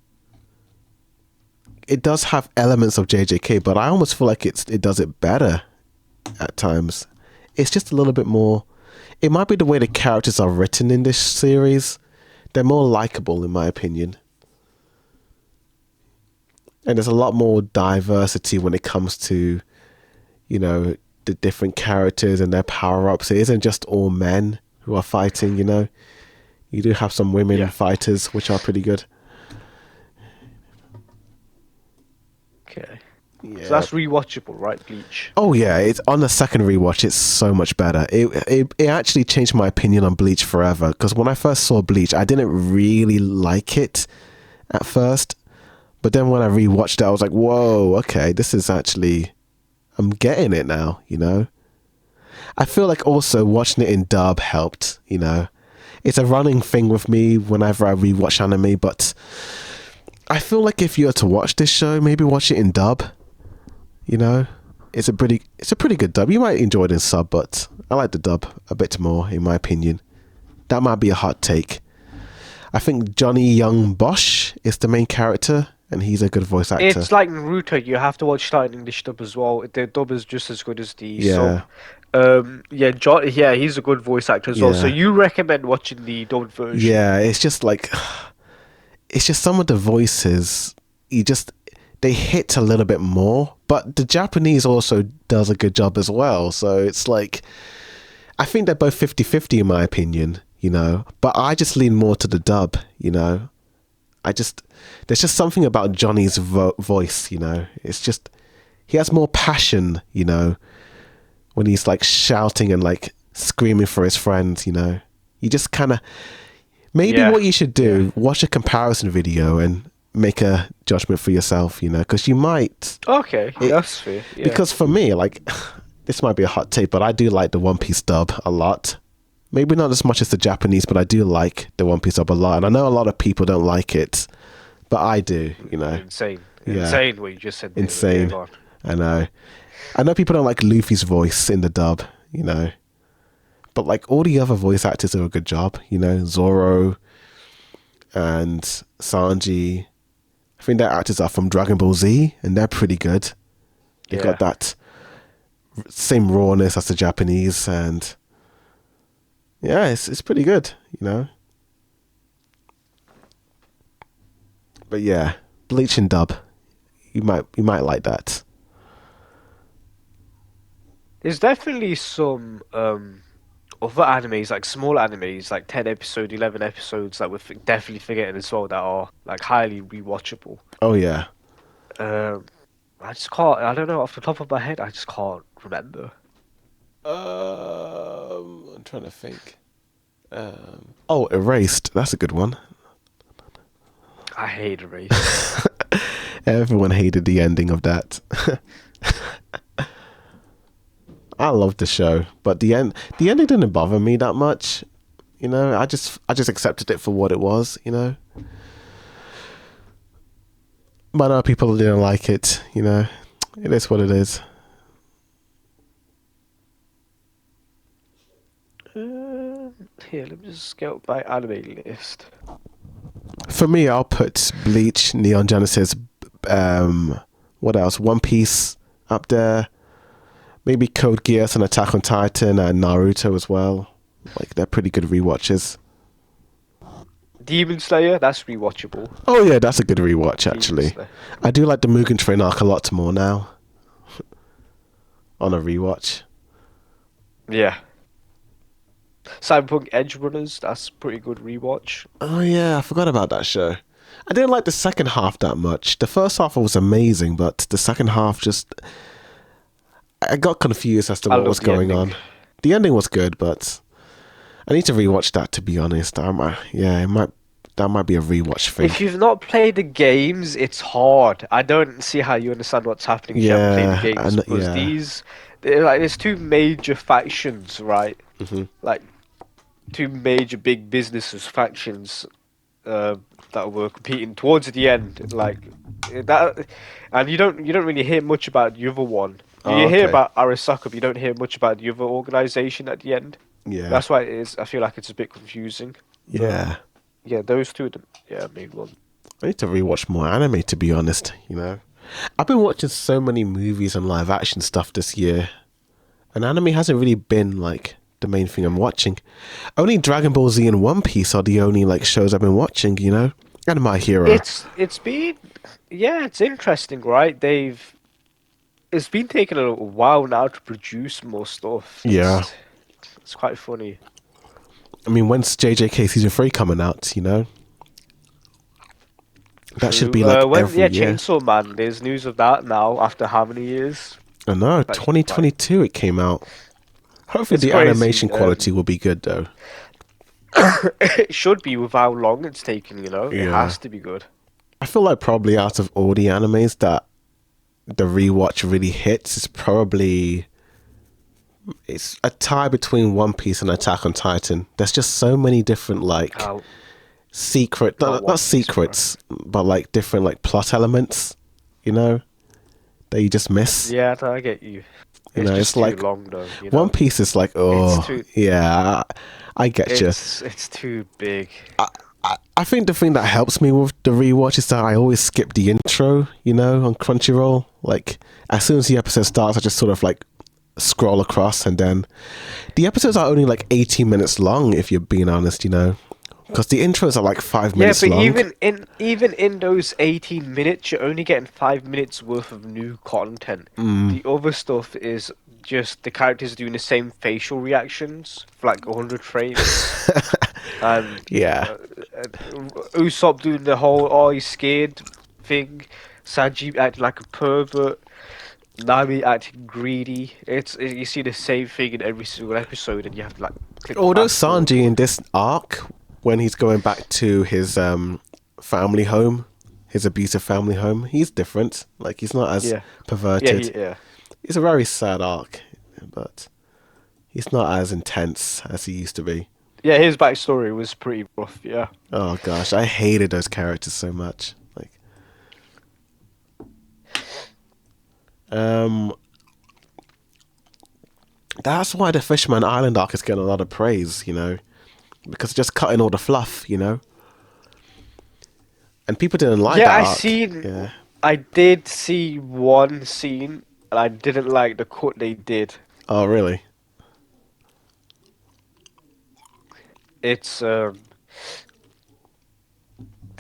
it does have elements of JJK, but I almost feel like it does it better at times. It's just a little bit more. It might be the way the characters are written in this series. They're more likable, in my opinion. And there's a lot more diversity when it comes to, you know, the different characters and their power-ups. It isn't just all men who are fighting, you know. You do have some women fighters, which are pretty good. Okay. Yeah. So that's rewatchable, right, Bleach? Oh yeah, it's on the second rewatch. It's so much better. It actually changed my opinion on Bleach forever. Because when I first saw Bleach, I didn't really like it at first, but then when I rewatched it, I was like, "Whoa, okay, this is actually, I'm getting it now." You know, I feel like also watching it in dub helped. You know, it's a running thing with me whenever I rewatch anime, but I feel like if you were to watch this show, maybe watch it in dub. You know, it's a pretty good dub. You might enjoy it in sub, but I like the dub a bit more, in my opinion. That might be a hot take. I think Johnny Young Bosch is the main character, and he's a good voice actor. It's like Naruto. You have to watch that in English dub as well. The dub is just as good as the sub. He's a good voice actor as well. So you recommend watching the dubbed version? Yeah, it's just some of the voices, they hit a little bit more, but the Japanese also does a good job as well. So it's like, I think they're both 50-50 in my opinion, you know, but I just lean more to the dub, you know. There's just something about Johnny's voice, you know. It's just, he has more passion, you know, when he's like shouting and like screaming for his friends, you know. You just kind of, maybe what you should do, watch a comparison video and make a judgment for yourself, you know, because you might. Okay, that's fair. Yeah. Because for me, like, this might be a hot take, but I do like the One Piece dub a lot. Maybe not as much as the Japanese, but I do like the One Piece dub a lot. And I know a lot of people don't like it, but I do, you know. Insane what you just said. Insane. I know people don't like Luffy's voice in the dub, you know. But like all the other voice actors do a good job, you know. Zoro and Sanji. I think their actors are from Dragon Ball Z, and they're pretty good. They've got that same rawness as the Japanese, and yeah, it's pretty good, you know. But yeah, Bleach and dub, you might like that. There's definitely some other animes, like small animes, like 10 episode, 11 episodes that we're definitely forgetting as well that are like highly rewatchable. Oh yeah. I just can't, I don't know, off the top of my head, I just can't remember. I'm trying to think. Erased. That's a good one. I hate Erased. Everyone hated the ending of that. I loved the show, but the ending didn't bother me that much. You know, I just accepted it for what it was, you know. But other people didn't like it, you know. It is what it is. Here, let me just get up my anime list. For me, I'll put Bleach, Neon Genesis, what else? One Piece up there. Maybe Code Geass and Attack on Titan and Naruto as well. Like, they're pretty good rewatches. Demon Slayer, that's rewatchable. Oh yeah, that's a good rewatch actually. I do like the Mugen Train arc a lot more now. On a rewatch. Yeah. Cyberpunk Edge Runners, that's pretty good rewatch. Oh yeah, I forgot about that show. I didn't like the second half that much. The first half was amazing, but the second half just I got confused as to I what love was the going ending. on. The ending was good, but I need to rewatch that to be honest. That might be a rewatch thing. If you've not played the games, it's hard. I don't see how you understand what's happening if you haven't played the Yeah, games and because there's two major factions, right? hmm Like two major big businesses factions that were competing towards the end, like that, and you don't really hear much about the other one. Oh, You hear okay. about Arasaka, but you don't hear much about the other organization at the end. Yeah, That's why it is. I feel like it's a bit confusing. But yeah. yeah, those two are the main one. I need to rewatch more anime to be honest. I've been watching so many movies and live action stuff this year, and anime hasn't really been like the main thing I'm watching. Only Dragon Ball Z and One Piece are the only like shows I've been watching. And My Hero. It's been yeah, it's interesting, right? It's been taking a little while now to produce more stuff. Yeah. It's quite funny. I mean, when's JJK season 3 coming out? That should True. be like When every yeah, year. Chainsaw Man. There's news of that now after how many years? I know, That should be quite. 2022 it came out. Hopefully It's the crazy. animation quality will be good though. It should be with how long it's taken. It Yeah. has to be good. I feel like probably out of all the animes that the rewatch really hits is probably it's a tie between One Piece and Attack on Titan. There's just so many different like How secret not not One Piece, bro. secrets, but like different like plot elements, that you just miss. Yeah, I get you. It's It's just too like long though. One Piece is like, It's oh too. yeah, I get you. It's too big. I think the thing that helps me with the rewatch is that I always skip the intro, on Crunchyroll. Like, as soon as the episode starts, I just sort of like scroll across, and then the episodes are only like 18 minutes long, if you're being honest, because the intros are like 5 Yeah, minutes but long. even in those 18 minutes, you're only getting 5 minutes worth of new content. Mm. The other stuff is just the characters doing the same facial reactions for like 100 frames, and Yeah. Usopp doing the whole "oh he's scared" thing, Sanji acting like a pervert, Nami acting greedy. You see the same thing in every single episode, and you have to like click Although fast forward. Sanji in this arc, when he's going back to his family home, his abusive family home, he's different. Like, he's not as Yeah, perverted. yeah. It's a very sad arc, but he's not as intense as he used to be. Yeah, his backstory was pretty rough, yeah. Oh gosh, I hated those characters so much. Like, that's why the Fishman Island arc is getting a lot of praise, because it's just cutting all the fluff, and people didn't like Yeah, that arc. Yeah. I did see one scene, and I didn't like the cut they did. Oh really? It's the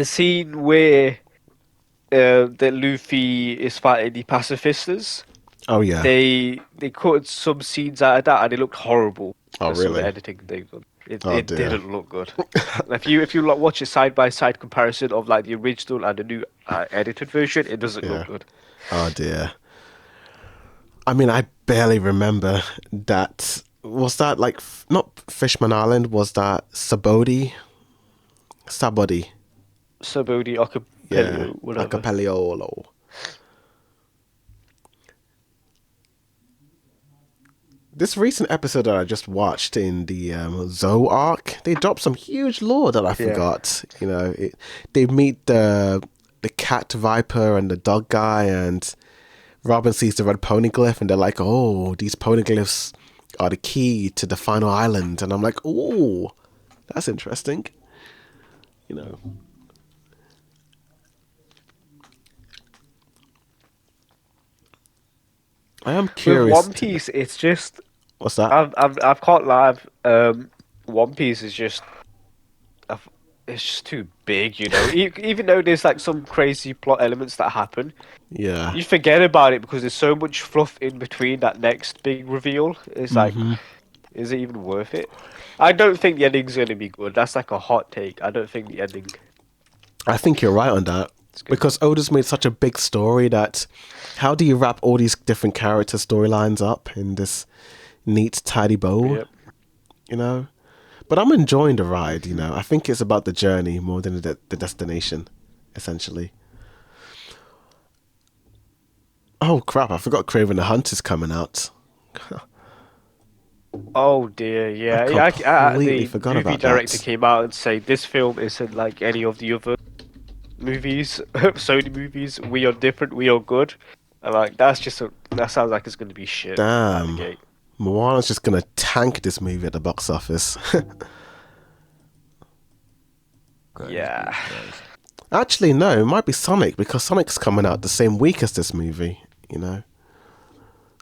scene where that Luffy is fighting the pacifistas. Oh yeah. They cut some scenes out of that, and it looked horrible. Oh Some of the really? editing they've done. It Oh it dear. didn't look good. If you like, watch a side by side comparison of like the original and the new edited version, it doesn't Yeah. look good. Oh dear. I mean, I barely remember that. Was that like not Fishman Island? Was that Sabodi? Sabodi. Subodi, Yeah. Acapello, whatever. Acapelliolo. This recent episode that I just watched in the Zoe arc, they dropped some huge lore that I forgot. They meet the cat viper and the dog guy, and Robin sees the red poneglyph, and they're like, "Oh, these poneglyphs are the key to the final island." And I'm like, "Oh, that's interesting." I am With curious. One Piece, it's just What's that? I've caught live. One Piece is just it's just too big, Even though there's like some crazy plot elements that happen, Yeah. you forget about it because there's so much fluff in between that next big reveal. It's like Mhm. Is it even worth it? I don't think the ending's gonna be good. That's like a hot take. I don't think the ending I think you're right on that. is good. Because Oda's made such a big story that how do you wrap all these different character storylines up in this neat, tidy bow? Yep. You know? But I'm enjoying the ride, you know. I think it's about the journey more than the destination, essentially. Oh crap, I forgot Kraven the Hunter's coming out. Oh dear, yeah. completely The forgot movie about director that. came out and said this film isn't like any of the other movies, Sony movies. We are different. We are good. And like that sounds like it's gonna be shit out the Damn. gate. Moana's just gonna tank this movie at the box office. Yeah. Actually, no, it might be Sonic because Sonic's coming out the same week as this movie, you know.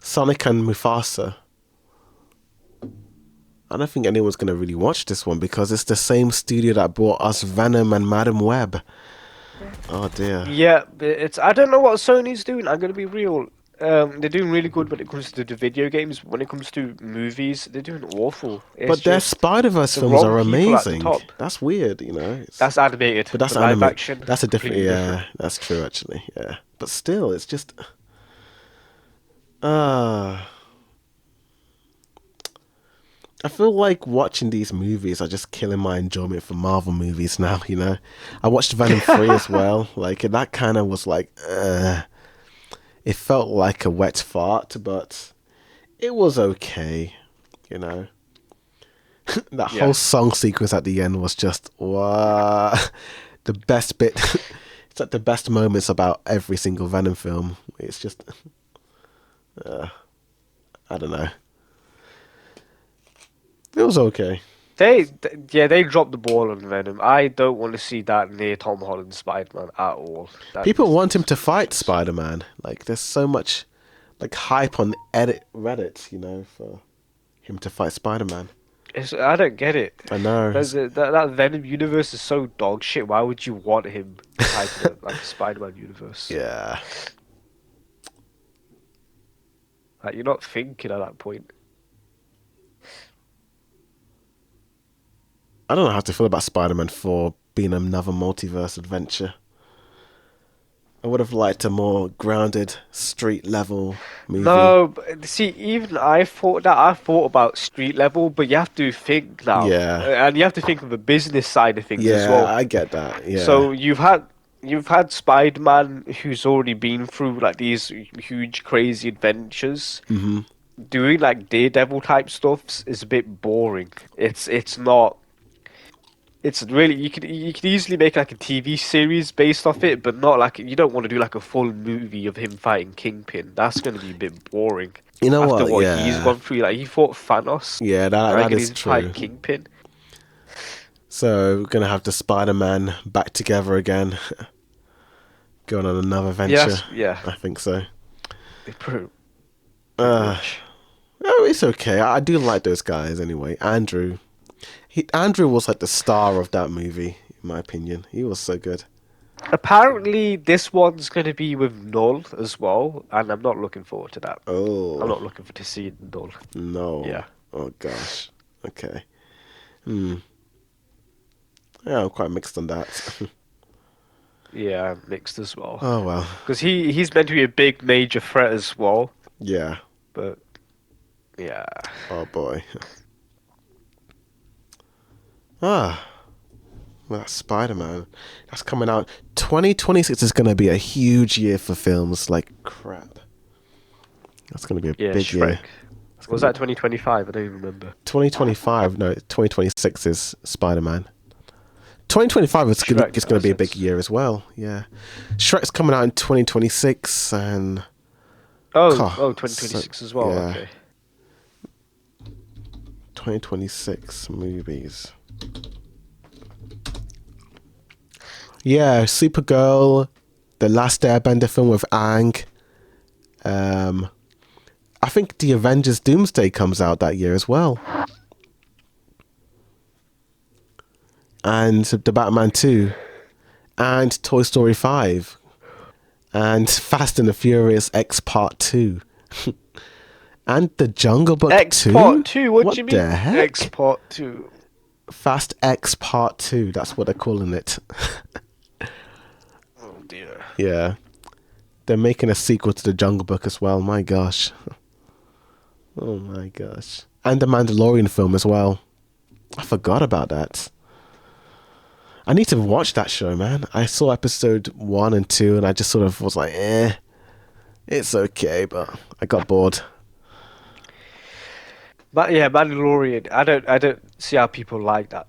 Sonic and Mufasa. I don't think anyone's going to really watch this one because it's the same studio that brought us Venom and Madam Web. Oh dear. Yeah, but I don't know what Sony's doing. I'm gonna be real. They're doing really good when it comes to the video games. But when it comes to movies, they're doing awful. It's But their just Spider-Verse the films wrong are people at the amazing. top. That's weird, you know. That's animated. But that's the live anime. action. That's a different. completely Yeah, different. that's true actually. Yeah, but still, it's just. I feel like watching these movies are just killing my enjoyment for Marvel movies now. You know, I watched Venom 3 as well. Like that kind of was like, it felt like a wet fart, but it was okay. You know, that Yeah. whole song sequence at the end was just wow, the best bit. It's like the best moments about every single Venom film. It's just, I don't know. It was okay. They dropped the ball on Venom. I don't want to see that near Tom Holland's Spider-Man at all. People want him to fight Spider-Man. Like, there's so much like hype on Reddit, you know, for him to fight Spider-Man. I don't get it. I know. That Venom universe is so dog shit. Why would you want him fighting like a Spider-Man universe? Yeah. Like you're not thinking at that point. I don't know how to feel about Spider-Man 4 being another multiverse adventure. I would have liked a more grounded, street level movie. No, but see, even I thought about street level, but you have to think now, Yeah. and you have to think of the business side of things as Yeah, well. I get that. Yeah. So you've had Spider-Man who's already been through like these huge crazy adventures. Mm-hmm. Doing like Daredevil type stuff is a bit boring. It's not. It's really you could easily make like a TV series based off it, but not like you don't want to do like a full movie of him fighting Kingpin. That's going to be a bit boring. You know After what? what Yeah. he's gone through, like he fought Thanos. Yeah, that Right, and is he's true. fighting Kingpin. So we're gonna have the Spider-Man back together again, going on another venture. Yes, yeah. I think so. Pretty Uh, much. oh, it's okay. I do like those guys anyway. Andrew was like the star of that movie, in my opinion. He was so good. Apparently, this one's going to be with Null as well, and I'm not looking forward to that. I'm Oh not looking for to see Null. no! Yeah. Oh gosh. Okay. Yeah, I'm quite mixed on that. Yeah, I'm mixed as well. Oh well. Because he's meant to be a big major threat as well, Yeah. but yeah. Oh boy. Well, that's Spider-Man. That's coming out. 2026 is going to be a huge year for films. Like crap. That's going to be a Yeah, big Shrek. year. Was that 2025? I don't even remember. 2025. No, 2026 is Spider-Man. 2025 is going Shrek, to be a that's big it. year as well. Yeah. Shrek's coming out in 2026 and Oh, God, 2026 as well. yeah. Okay. 2026 movies. Yeah, Supergirl, the Last Airbender film with Aang. I think the Avengers Doomsday comes out that year as well. And the Batman 2. And Toy Story 5. And Fast and the Furious X Part 2. And the Jungle Book X 2? Part 2, what do you mean? The heck? X Part 2. Fast X Part 2, that's what they're calling it. Oh dear. Yeah. They're making a sequel to the Jungle Book as well, my gosh. Oh my gosh. And the Mandalorian film as well. I forgot about that. I need to watch that show, man. I saw episode 1 and 2 and I just sort of was like, it's okay, but I got bored. But yeah, Mandalorian. I don't see how people like that.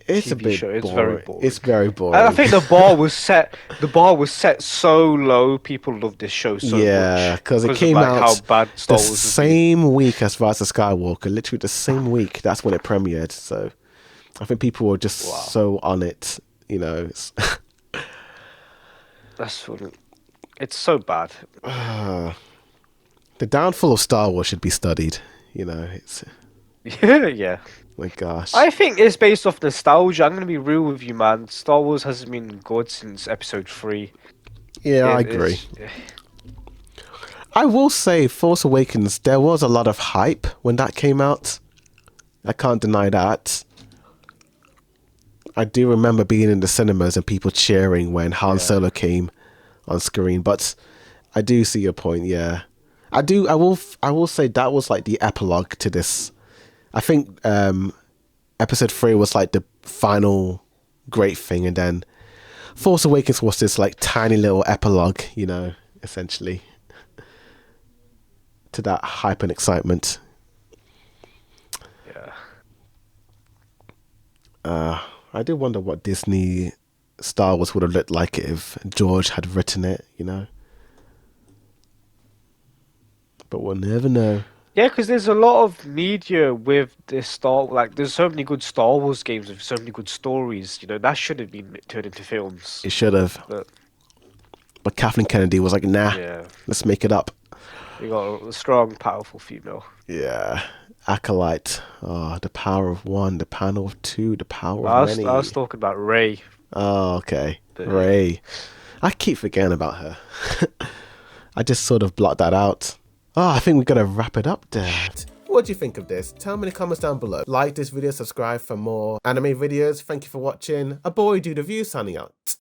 It's TV a bit show. It's boring. very boring. It's very boring. And I think the bar was set. The bar was set so low. People love this show so much. Yeah, because it came of, out how bad Star the Wars has been. same week as Rise of Skywalker. Literally the same week. That's when it premiered. So I think people were just so on it. You know. That's funny. It's so bad. The downfall of Star Wars should be studied. You know, it's Yeah. my gosh. I think it's based off nostalgia. I'm gonna be real with you, man. Star Wars hasn't been good since Episode 3. Yeah, I agree. I will say, Force Awakens, there was a lot of hype when that came out. I can't deny that. I do remember being in the cinemas and people cheering when Han Solo came on screen. But I do see your point. Yeah, I do. I will say that was like the epilogue to this. I think Episode 3 was like the final great thing, and then Force Awakens was this like tiny little epilogue, you know, essentially, to that hype and excitement. Yeah. I do wonder what Disney Star Wars would have looked like if George had written it, you know. But we'll never know. Yeah, because there's a lot of media with this there's so many good Star Wars games with so many good stories. You know, that should have been turned into films. It should have. But Kathleen Kennedy was like, nah, let's make it up. You got a strong, powerful female. Yeah. Acolyte. Oh, the power of one, the power of two, the power of many. I was talking about Rey. Oh, okay. Rey. I keep forgetting about her. I just sort of blocked that out. Oh, I think we've got to wrap it up there. What do you think of this? Tell me in the comments down below. Like this video, subscribe for more anime videos. Thank you for watching. A boy do the view signing out.